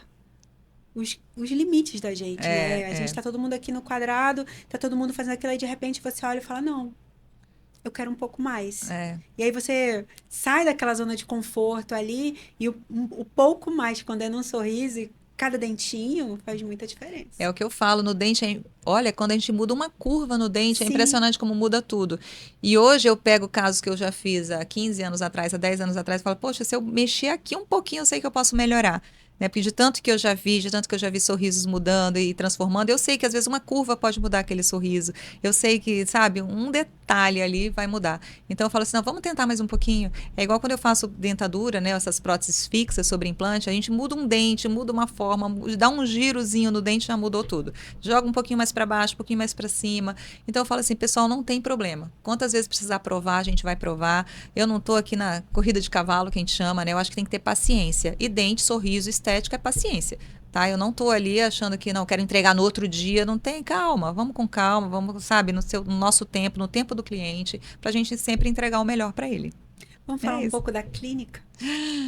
os limites da gente,
É,
né? A gente
é,
tá todo mundo aqui no quadrado, tá todo mundo fazendo aquilo aí, de repente você olha e fala, não, eu quero um pouco mais.
é.
E aí você sai daquela zona de conforto ali e o pouco mais, quando é num sorriso e cada dentinho, faz muita diferença.
É o que eu falo no dente. Olha, quando a gente muda uma curva no dente, é
Sim,
impressionante como muda tudo. E hoje eu pego casos que eu já fiz há 15 anos atrás, há 10 anos atrás, e falo, poxa, se eu mexer aqui um pouquinho, eu sei que eu posso melhorar. Né? Porque de tanto que eu já vi, de tanto que eu já vi sorrisos mudando e transformando, eu sei que às vezes uma curva pode mudar aquele sorriso. Eu sei que, sabe, um detalhe ali vai mudar. Então eu falo assim, não, vamos tentar mais um pouquinho. É igual quando eu faço dentadura, né? Essas próteses fixas sobre implante, a gente muda um dente, muda uma forma, dá um girozinho no dente, já mudou tudo. Joga um pouquinho mais para baixo, um pouquinho mais para cima. Então eu falo assim, pessoal, não tem problema. Quantas vezes precisar provar, a gente vai provar. Eu não estou aqui na corrida de cavalo, que a gente chama, né? Eu acho que tem que ter paciência. E dente, sorriso, estética é paciência. Tá? Eu não estou ali achando que não quero entregar no outro dia, não tem, calma, vamos com calma, vamos, sabe, no nosso tempo, no tempo do cliente, para a gente sempre entregar o melhor para ele.
vamos falar
É
um
isso.
pouco da clínica?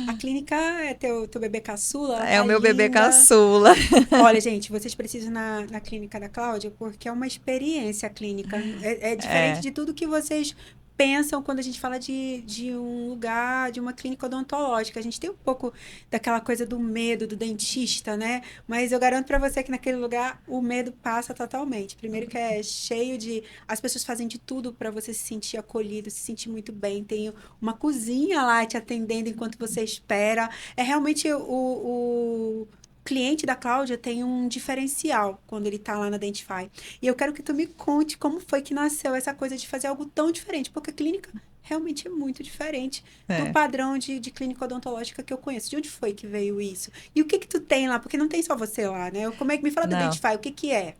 A clínica é teu bebê caçula, ela
É
tá
o meu bebê
linda.
caçula.
Olha, gente, vocês precisam ir na clínica da Cláudia, porque é uma experiência clínica. É diferente
É,
de tudo que vocês pensam quando a gente fala de um lugar, de uma clínica odontológica. A gente tem um pouco daquela coisa do medo do dentista, né? Mas eu garanto pra você que naquele lugar o medo passa totalmente. Primeiro que é cheio de... As pessoas fazem de tudo pra você se sentir acolhido, se sentir muito bem. Tem uma cozinha lá te atendendo enquanto você espera. É realmente o cliente da Cláudia tem um diferencial quando ele tá lá na Dentify. E eu quero que tu me conte como foi que nasceu essa coisa de fazer algo tão diferente, porque a clínica realmente é muito diferente do
é.
padrão de clínica odontológica que eu conheço. De onde foi que veio isso? E o que que tu tem lá? Porque não tem só você lá, né? Como é que me fala da
Não.
Dentify? O que que é?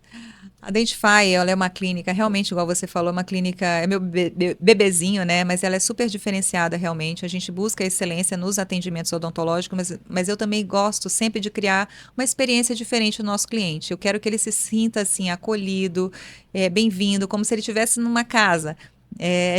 A Dentify, ela é uma clínica, realmente, igual você falou, uma clínica, é meu bebezinho, né? Mas ela é super diferenciada, realmente. A gente busca excelência nos atendimentos odontológicos, mas eu também gosto sempre de criar uma experiência diferente no nosso cliente. Eu quero que ele se sinta, assim, acolhido, bem-vindo, como se ele estivesse numa casa.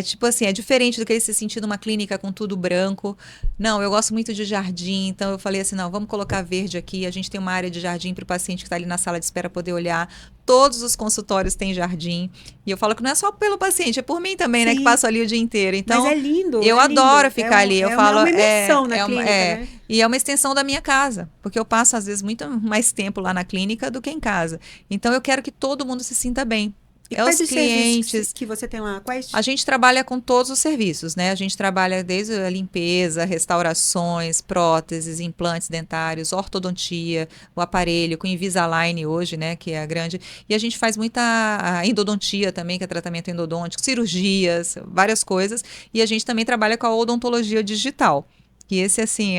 Tipo assim, é diferente do que ele se sentir numa clínica com tudo branco. Não, eu gosto muito de jardim, então eu falei assim, não, vamos colocar verde aqui. A gente tem uma área de jardim para o paciente que está ali na sala de espera poder olhar. Todos os consultórios têm jardim. E eu falo que não é só pelo paciente, é por mim também, né, que
Sim,
passo ali o dia inteiro.
mas
Então,
é lindo,
eu
é
adoro
lindo.
ficar ali. Eu
É
falo,
uma imersão na clínica, né?
e é uma extensão da minha casa, porque eu passo às vezes muito mais tempo lá na clínica do que em casa. Então, eu quero que todo mundo se sinta bem.
E
É
quais
os
os serviços
clientes.
que você tem lá?
A
Quais?
gente trabalha com todos os serviços, né? A gente trabalha desde a limpeza, restaurações, próteses, implantes dentários, ortodontia, o aparelho com Invisalign hoje, né? Que é a grande. E a gente faz muita endodontia também, que é tratamento endodôntico, cirurgias, várias coisas. E a gente também trabalha com a odontologia digital. que esse, assim,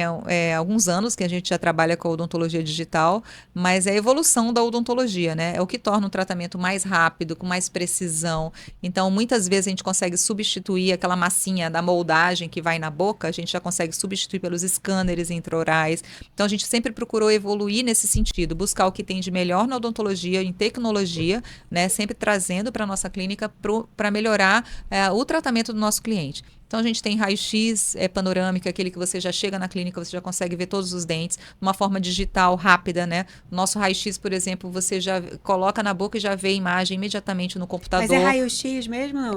alguns anos que a gente já trabalha com a odontologia digital, mas é a evolução da odontologia, né? É o que torna o tratamento mais rápido, com mais precisão. Então, muitas vezes a gente consegue substituir aquela massinha da moldagem que vai na boca, a gente já consegue substituir pelos scanners intraorais. Então, a gente sempre procurou evoluir nesse sentido, buscar o que tem de melhor na odontologia, em tecnologia, né? Sempre trazendo para a nossa clínica para melhorar o tratamento do nosso cliente. Então, a gente tem raio-x panorâmico, aquele que você já chega na clínica, você já consegue ver todos os dentes, de uma forma digital, rápida, né? Nosso raio-x, por exemplo, você já coloca na boca e já vê a imagem imediatamente no computador.
Mas é raio-x mesmo, não?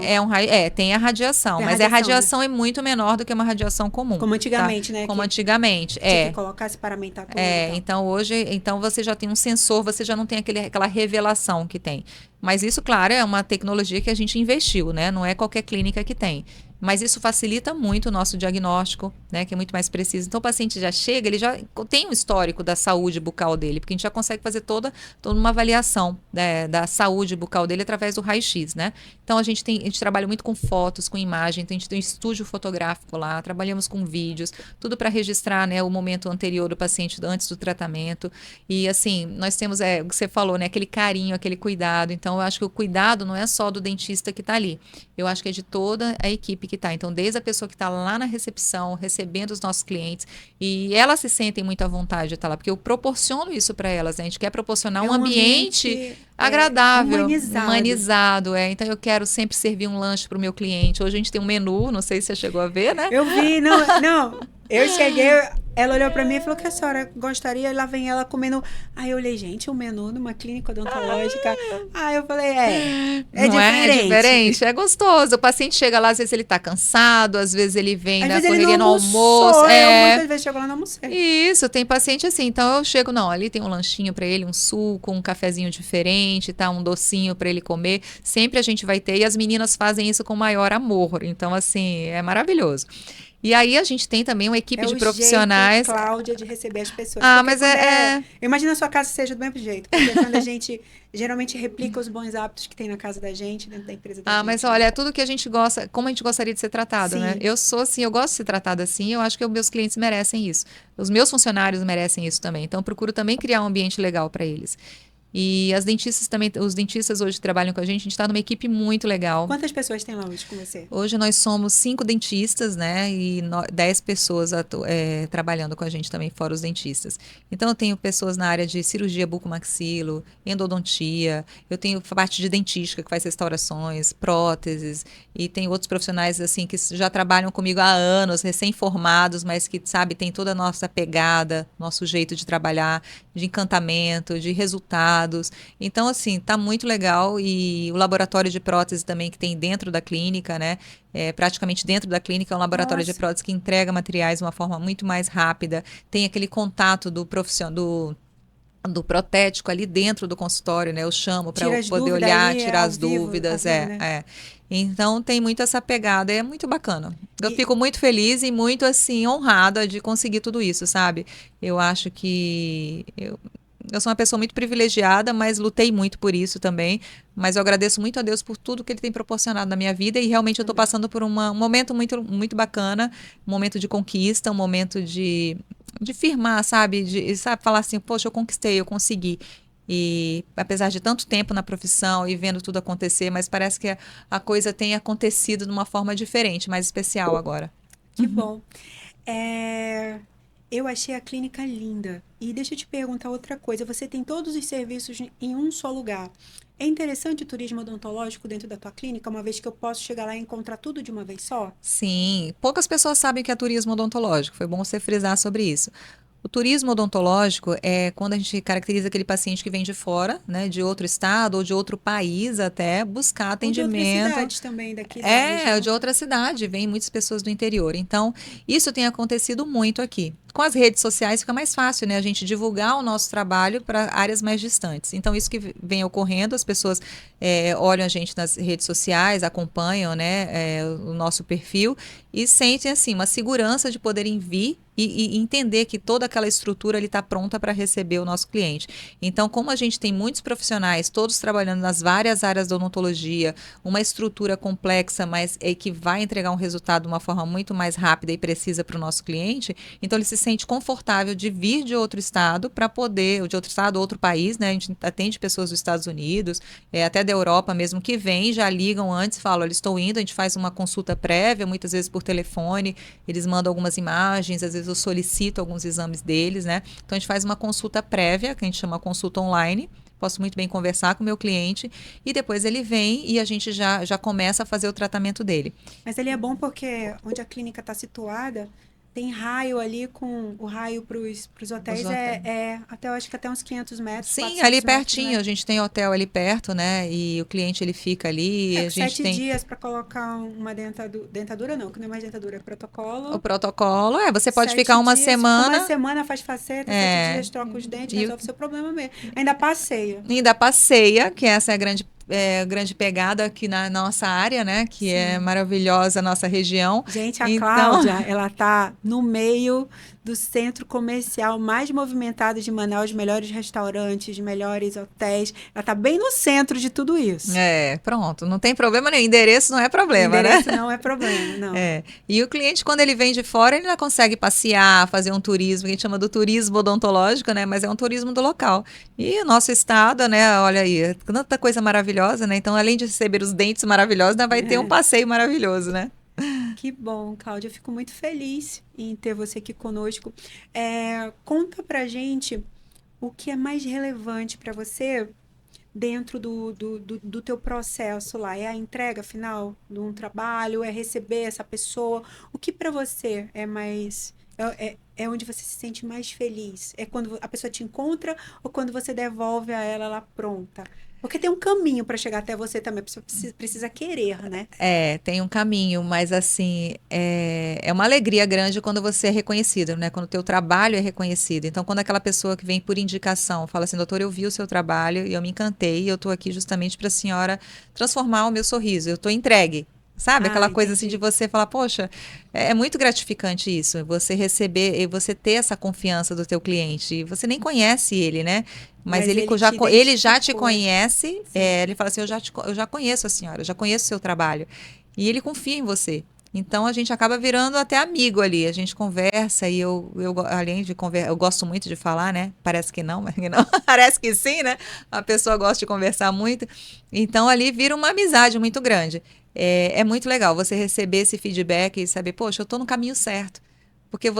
Tem a radiação,
Tem a
mas a
radiação,
radiação é muito menor do que uma radiação comum.
Como antigamente,
tá?
né?
Como antigamente,
Tinha que colocar esse paramentar tudo e tal.
Então hoje, você já tem um sensor, você já não tem aquela revelação que tem. Mas isso, claro, é uma tecnologia que a gente investiu, né? Não é qualquer clínica que tem. Mas isso facilita muito o nosso diagnóstico, né? Que é muito mais preciso. Então, o paciente já chega, ele já tem um histórico da saúde bucal dele, porque a gente já consegue fazer toda uma avaliação, né, da saúde bucal dele através do raio-x, né? Então, a gente trabalha muito com fotos, com imagem, então a gente tem um estúdio fotográfico lá, trabalhamos com vídeos, tudo para registrar, né, o momento anterior do paciente, antes do tratamento. E, assim, nós temos, o que você falou, né? Aquele carinho, aquele cuidado. Então, eu acho que o cuidado não é só do dentista que está ali. Eu acho que é de toda a equipe que está. Então, desde a pessoa que está lá na recepção, recebendo os nossos clientes, e elas se sentem muito à vontade de estar lá, porque eu proporciono isso para elas, né? A gente quer proporcionar um ambiente agradável, humanizado. Então, eu quero sempre servir um lanche para o meu cliente. Hoje a gente tem um menu, não sei se você chegou a ver, né?
Eu vi, não. Eu cheguei, ela olhou pra mim e falou que a senhora gostaria, e lá vem ela comendo. Aí eu olhei, gente, um menu numa clínica odontológica. Aí eu falei,
não
diferente.
É diferente, é gostoso. O paciente chega lá, às vezes ele tá cansado, às vezes ele vem da correria no almoço.
Muitas vezes chego lá no almoço.
Isso, tem paciente assim. Então eu chego, não, ali tem um lanchinho pra ele, um suco, um cafezinho diferente, tá? Um docinho pra ele comer. Sempre a gente vai ter, e as meninas fazem isso com maior amor. Então, assim, é maravilhoso. E aí a gente tem também uma equipe de profissionais.
Jeito, Cláudia, de receber as pessoas.
Mas
Imagina a sua casa seja do mesmo jeito. Porque quando a gente geralmente replica os bons hábitos que tem na casa da gente, dentro da empresa da gente.
Mas olha, é tudo que a gente gosta, como a gente gostaria de ser tratado, né? Eu sou assim, eu gosto de ser tratada assim, eu acho que os meus clientes merecem isso. Os meus funcionários merecem isso também. Então, eu procuro também criar um ambiente legal para eles. E as dentistas também, os dentistas hoje que trabalham com a gente está numa equipe muito legal.
Quantas pessoas tem lá hoje com você?
Hoje nós somos 5 dentistas, né? E 10 pessoas trabalhando com a gente também, fora os dentistas. Então, eu tenho pessoas na área de cirurgia bucomaxilo, endodontia, eu tenho parte de dentística, que faz restaurações, próteses, e tem outros profissionais, assim, que já trabalham comigo há anos, recém-formados, mas que, sabe, tem toda a nossa pegada, nosso jeito de trabalhar, de encantamento, de resultados. Então, assim, tá muito legal. E o laboratório de prótese também que tem dentro da clínica, né? Praticamente dentro da clínica é um laboratório de prótese que entrega materiais de uma forma muito mais rápida. Tem aquele contato do profissional, do protético ali dentro do consultório, né? Eu chamo para poder olhar, tirar as dúvidas. Então, tem muito essa pegada, é muito bacana. Eu fico muito feliz e muito, assim, honrada de conseguir tudo isso, sabe? Eu acho que eu sou uma pessoa muito privilegiada, mas lutei muito por isso também. Mas eu agradeço muito a Deus por tudo que Ele tem proporcionado na minha vida. E realmente eu estou passando por um momento muito, muito bacana, um momento de conquista, um momento de firmar, sabe? Falar assim, poxa, eu conquistei, eu consegui. E apesar de tanto tempo na profissão e vendo tudo acontecer, mas parece que a coisa tem acontecido de uma forma diferente, mais especial agora.
Que bom. Eu achei a clínica linda. E deixa eu te perguntar outra coisa. Você tem todos os serviços em um só lugar. É interessante o turismo odontológico dentro da tua clínica, uma vez que eu posso chegar lá e encontrar tudo de uma vez só?
Sim. Poucas pessoas sabem o que é turismo odontológico. Foi bom você frisar sobre isso. O turismo odontológico é quando a gente caracteriza aquele paciente que vem de fora, né, de outro estado ou de outro país até, buscar atendimento.
Ou de outras cidades também daqui.
De outra cidade, vem muitas pessoas do interior. Então, isso tem acontecido muito aqui. Com as redes sociais fica mais fácil, né, a gente divulgar o nosso trabalho para áreas mais distantes. Então, isso que vem ocorrendo, as pessoas olham a gente nas redes sociais, acompanham, né, o nosso perfil e sentem assim uma segurança de poderem vir e entender que toda aquela estrutura está pronta para receber o nosso cliente. Então, como a gente tem muitos profissionais, todos trabalhando nas várias áreas da odontologia, uma estrutura complexa, mas que vai entregar um resultado de uma forma muito mais rápida e precisa para o nosso cliente, então ele se sente confortável de vir de outro estado para poder, de outro estado, outro país, né? A gente atende pessoas dos Estados Unidos, até da Europa mesmo, que vêm, já ligam antes, falam, olha, estou indo, a gente faz uma consulta prévia, muitas vezes por telefone, eles mandam algumas imagens, às vezes eu solicito alguns exames deles, né? Então a gente faz uma consulta prévia, que a gente chama consulta online. Posso muito bem conversar com o meu cliente e depois ele vem e a gente já começa a fazer o tratamento dele.
Mas ele é bom porque onde a clínica está situada, tem raio ali com o raio para os hotéis até, eu acho que até uns 500 metros,
Sim,
400
ali
metros,
pertinho,
né?
a gente tem hotel ali perto, né? E o cliente ele fica ali, a gente
7
tem
dias para colocar uma dentadura não, que não é mais dentadura, é
o
protocolo.
protocolo, você pode ficar
7
uma
dias, fica uma
semana,
semana, faz faceta, 7
é,
dias, troca os dentes,
e
resolve seu problema mesmo. Ainda passeia.
ainda passeia, que essa é a grande pegada aqui na nossa área, né? Que é
Sim.
maravilhosa a nossa região.
Gente, a
Então,
Cláudia, ela tá no meio do centro comercial mais movimentado de Manaus, melhores restaurantes, melhores hotéis. Ela tá bem no centro de tudo isso.
pronto, não tem problema nenhum. Endereço não é
O
problema, né?
endereço não é problema, não.
E o cliente, quando ele vem de fora, ele ainda consegue passear, fazer um turismo, que a gente chama do turismo odontológico, né? Mas é um turismo do local. E o nosso estado, né? Olha aí, tanta coisa maravilhosa, né? Então, além de receber os dentes maravilhosos, ainda vai ter um passeio maravilhoso, né?
Que bom, Cláudia. Eu fico muito feliz em ter você aqui conosco. Conta pra gente o que é mais relevante para você dentro do teu processo lá? É a entrega final de um trabalho? É receber essa pessoa? O que para você é mais. É onde você se sente mais feliz? É quando a pessoa te encontra ou quando você devolve a ela ela pronta? Porque tem um caminho para chegar até você também, a pessoa precisa querer, né?
Tem um caminho, mas assim, é uma alegria grande quando você é reconhecido, né? Quando o teu trabalho é reconhecido. Então, quando aquela pessoa que vem por indicação fala assim, doutor, eu vi o seu trabalho e eu me encantei e eu estou aqui justamente para a senhora transformar o meu sorriso. Eu estou entregue. Sabe?
Ah,
Aquela coisa assim de
entendi.
você falar, poxa, é muito gratificante isso, você receber e você ter essa confiança do teu cliente. E você nem conhece ele, né? Mas
Mas ele te
ele já te
identificou.
conhece,
Sim.
ele fala assim, eu já conheço a senhora, eu já conheço o seu trabalho. E ele confia em você. Então a gente acaba virando até amigo ali. A gente conversa e além de conversar, eu gosto muito de falar, né? Parece que não, mas que não. Parece que sim, né? A pessoa gosta de conversar muito. Então ali vira uma amizade muito grande. É muito legal você receber esse feedback e saber, poxa, eu estou no caminho certo. Porque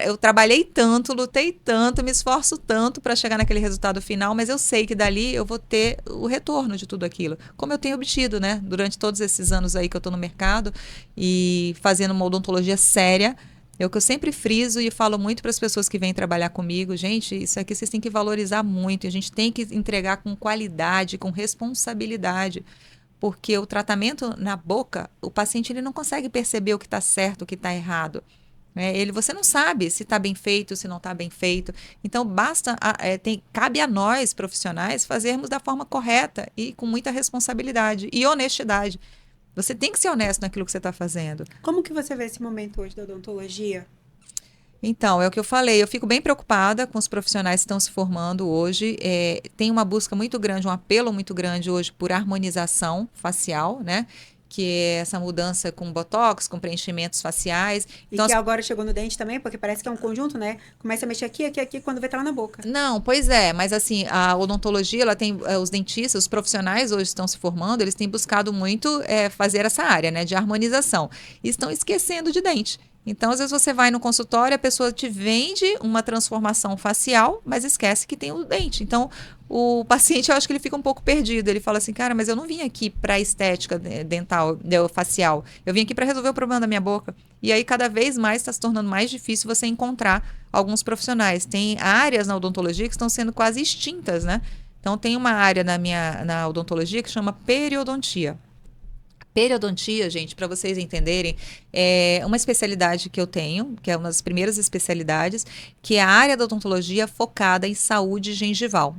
eu trabalhei tanto, lutei tanto, me esforço tanto para chegar naquele resultado final, mas eu sei que dali eu vou ter o retorno de tudo aquilo, como eu tenho obtido, né? Durante todos esses anos aí que eu estou no mercado e fazendo uma odontologia séria. É o que eu sempre friso e falo muito para as pessoas que vêm trabalhar comigo, gente, isso aqui vocês têm que valorizar muito, a gente tem que entregar com qualidade, com responsabilidade. Porque o tratamento na boca, o paciente ele não consegue perceber o que está certo, o que está errado. Né? Você não sabe se está bem feito, se não está bem feito. Então, cabe a nós, profissionais, fazermos da forma correta e com muita responsabilidade e honestidade. Você tem que ser honesto naquilo que você está fazendo.
Como que você vê esse momento hoje da odontologia?
Então, é o que eu falei, eu fico bem preocupada com os profissionais que estão se formando hoje. Tem uma busca muito grande, um apelo muito grande hoje por harmonização facial, né? Que é essa mudança com botox, com preenchimentos faciais.
E
Então,
que agora chegou no dente também, porque parece que é um conjunto, né? Começa a mexer aqui, aqui, aqui, quando vê tá lá na boca.
não, pois é, mas assim, a odontologia, ela tem, os dentistas, os profissionais hoje estão se formando, eles têm buscado muito fazer essa área, né, de harmonização. E estão esquecendo de dente. Então, às vezes você vai no consultório, a pessoa te vende uma transformação facial, mas esquece que tem o dente. Então, o paciente, eu acho que ele fica um pouco perdido. Ele fala assim, cara, mas eu não vim aqui para estética dental, facial. Eu vim aqui para resolver o problema da minha boca. E aí, cada vez mais está se tornando mais difícil você encontrar alguns profissionais. Tem áreas na odontologia que estão sendo quase extintas, né? Então, tem uma área na odontologia que chama periodontia. Periodontia, gente, para vocês entenderem, é uma especialidade que eu tenho, que é uma das primeiras especialidades, que é a área da odontologia focada em saúde gengival.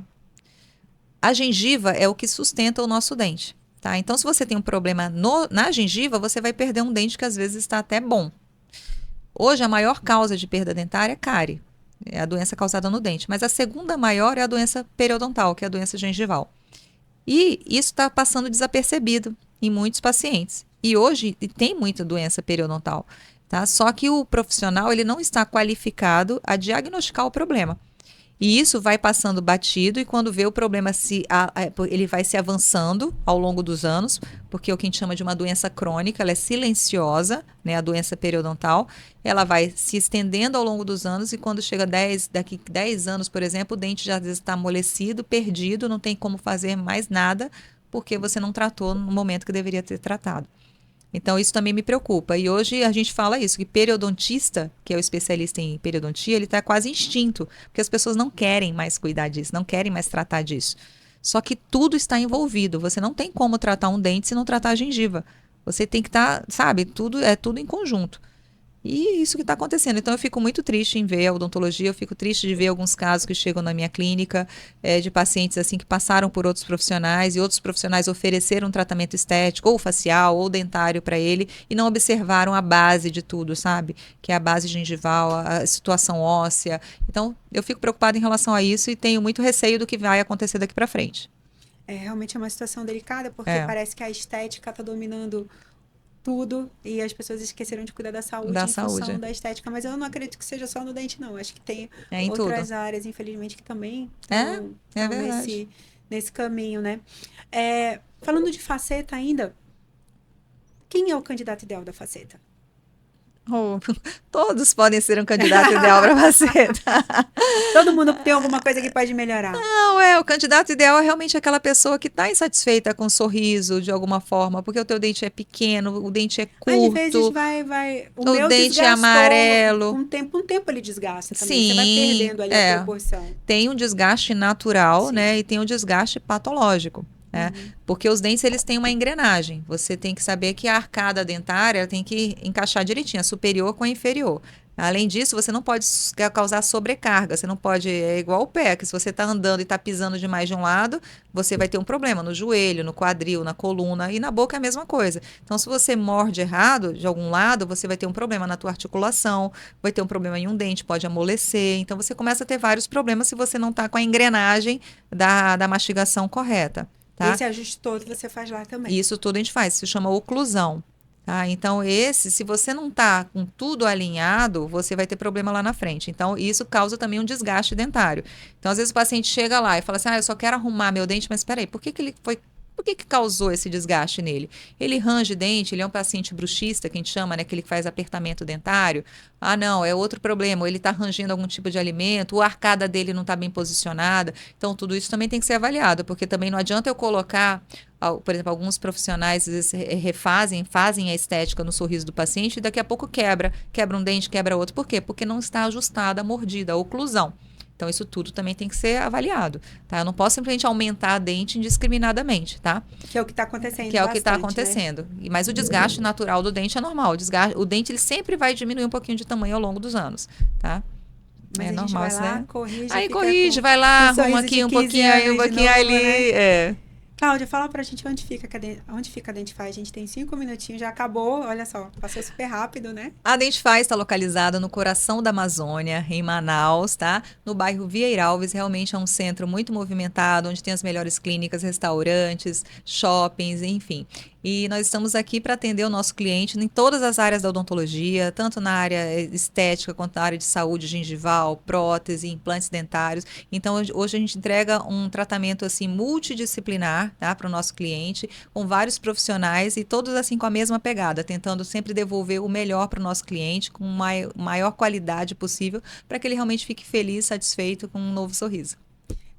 A gengiva é o que sustenta o nosso dente, tá? Então, se você tem um problema na gengiva, você vai perder um dente que às vezes está até bom. Hoje, a maior causa de perda dentária é cárie, é a doença causada no dente. Mas a segunda maior é a doença periodontal, que é a doença gengival. E isso está passando desapercebido em muitos pacientes. E hoje tem muita doença periodontal, tá? Só que o profissional ele não está qualificado a diagnosticar o problema. E isso vai passando batido e quando vê o problema ele vai se avançando ao longo dos anos, porque é o que a gente chama de uma doença crônica, ela é silenciosa, né, a doença periodontal, ela vai se estendendo ao longo dos anos e quando chega daqui 10 anos, por exemplo, o dente já às vezes está amolecido, perdido, não tem como fazer mais nada, porque você não tratou no momento que deveria ter tratado. Então, isso também me preocupa. E hoje a gente fala isso, que periodontista, que é o especialista em periodontia, ele está quase extinto, porque as pessoas não querem mais cuidar disso, não querem mais tratar disso. Só que tudo está envolvido. Você não tem como tratar um dente se não tratar a gengiva. Você tem que estar, sabe, é tudo em conjunto. E isso que está acontecendo. Então, eu fico muito triste em ver a odontologia, eu fico triste de ver alguns casos que chegam na minha clínica, de pacientes assim que passaram por outros profissionais e outros profissionais ofereceram um tratamento estético, ou facial, ou dentário para ele, e não observaram a base de tudo, sabe? Que é a base gengival, a situação óssea. Então, eu fico preocupada em relação a isso e tenho muito receio do que vai acontecer daqui para frente.
Realmente é uma situação delicada, porque parece que a estética está dominando tudo e as pessoas esqueceram de cuidar da saúde em função da estética, mas eu não acredito que seja só no dente, não. Acho que tem outras áreas, infelizmente, que também estão nesse caminho, né? Falando de faceta ainda, quem é o candidato ideal da faceta?
Todos podem ser um candidato ideal para faceta.
Todo mundo tem alguma coisa que pode melhorar.
Não, o candidato ideal é realmente aquela pessoa que está insatisfeita com o sorriso de alguma forma, porque o teu dente é pequeno, o dente é curto.
Às vezes vai
o meu dente é amarelo.
Com o tempo ele desgasta também. Você vai perdendo ali a proporção.
Tem um desgaste natural, né? E tem um desgaste patológico. Porque os dentes eles têm uma engrenagem. Você tem que saber que a arcada dentária tem que encaixar direitinho, a superior com a inferior. Além disso, você não pode causar sobrecarga. Você não pode. É igual o pé, que se você está andando e está pisando demais de um lado, você vai ter um problema no joelho, no quadril, na coluna e na boca é a mesma coisa. Então, se você morde errado de algum lado, você vai ter um problema na tua articulação, vai ter um problema em um dente, pode amolecer. Então, você começa a ter vários problemas se você não está com a engrenagem da mastigação correta. Tá?
Esse ajuste todo você faz lá também.
Isso tudo a gente faz, se chama oclusão. Tá? Então, se você não está com tudo alinhado, você vai ter problema lá na frente. Então, isso causa também um desgaste dentário. Então, às vezes o paciente chega lá e fala assim, eu só quero arrumar meu dente, mas espera aí, por que ele foi... Por que causou esse desgaste nele? Ele range dente, ele é um paciente bruxista, que a gente chama, né? Aquele que faz apertamento dentário. Não, é outro problema. Ou ele está rangendo algum tipo de alimento, ou a arcada dele não está bem posicionada. Então, tudo isso também tem que ser avaliado, porque também não adianta eu colocar, por exemplo, alguns profissionais às vezes fazem a estética no sorriso do paciente e daqui a pouco quebra um dente, quebra outro. Por quê? Porque não está ajustada a mordida, a oclusão. Então, isso tudo também tem que ser avaliado, tá? Eu não posso simplesmente aumentar a dente indiscriminadamente, tá?
Que é o que está acontecendo.
Que é o que está acontecendo. Né? Mas o desgaste natural do dente é normal. O dente ele sempre vai diminuir um pouquinho de tamanho ao longo dos anos, tá?
Mas
é
normal,
isso,
né?
Corrige, vai lá, arruma aqui um pouquinho aí, um pouquinho ali. Né?
Cláudia, fala pra gente onde fica a Dentify. A gente tem 5 minutinhos, já acabou. Olha só, passou super rápido, né?
A Dentify está localizada no coração da Amazônia, em Manaus, tá? No bairro Vieiralves, realmente é um centro muito movimentado, onde tem as melhores clínicas, restaurantes, shoppings, enfim. E nós estamos aqui para atender o nosso cliente em todas as áreas da odontologia, tanto na área estética quanto na área de saúde gengival, prótese, implantes dentários. Então, hoje a gente entrega um tratamento assim multidisciplinar, tá, para o nosso cliente, com vários profissionais e todos assim com a mesma pegada, tentando sempre devolver o melhor para o nosso cliente com maior qualidade possível, para que ele realmente fique feliz, satisfeito com um novo sorriso.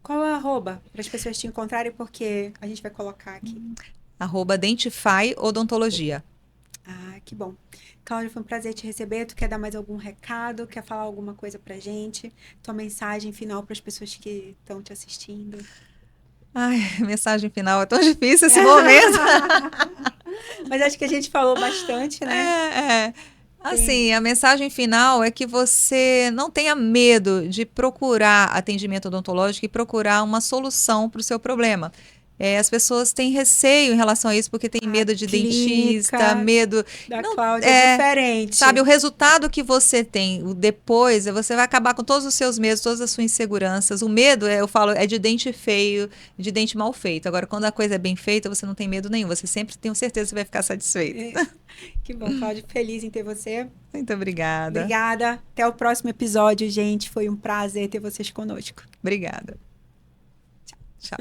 Qual é o @ para as pessoas te encontrarem? Porque a gente vai colocar aqui.
@Dentify Odontologia.
Que bom. Cláudia, foi um prazer te receber. Tu quer dar mais algum recado? Quer falar alguma coisa pra gente? Tua mensagem final para as pessoas que estão te assistindo?
Mensagem final, é tão difícil esse momento.
Mas acho que a gente falou bastante, né?
Assim, a mensagem final é que você não tenha medo de procurar atendimento odontológico e procurar uma solução para o seu problema. As pessoas têm receio em relação a isso porque tem medo de dentista, medo...
Da Cláudia é diferente.
Sabe, o resultado que você tem o depois, você vai acabar com todos os seus medos, todas as suas inseguranças. O medo, eu falo, é de dente feio, de dente mal feito. Agora, quando a coisa é bem feita, você não tem medo nenhum. Você sempre tem certeza que você vai ficar satisfeito.
Que bom, Cláudia. Feliz em ter você.
Muito obrigada.
Obrigada. Até o próximo episódio, gente. Foi um prazer ter vocês conosco.
Obrigada. Tchau.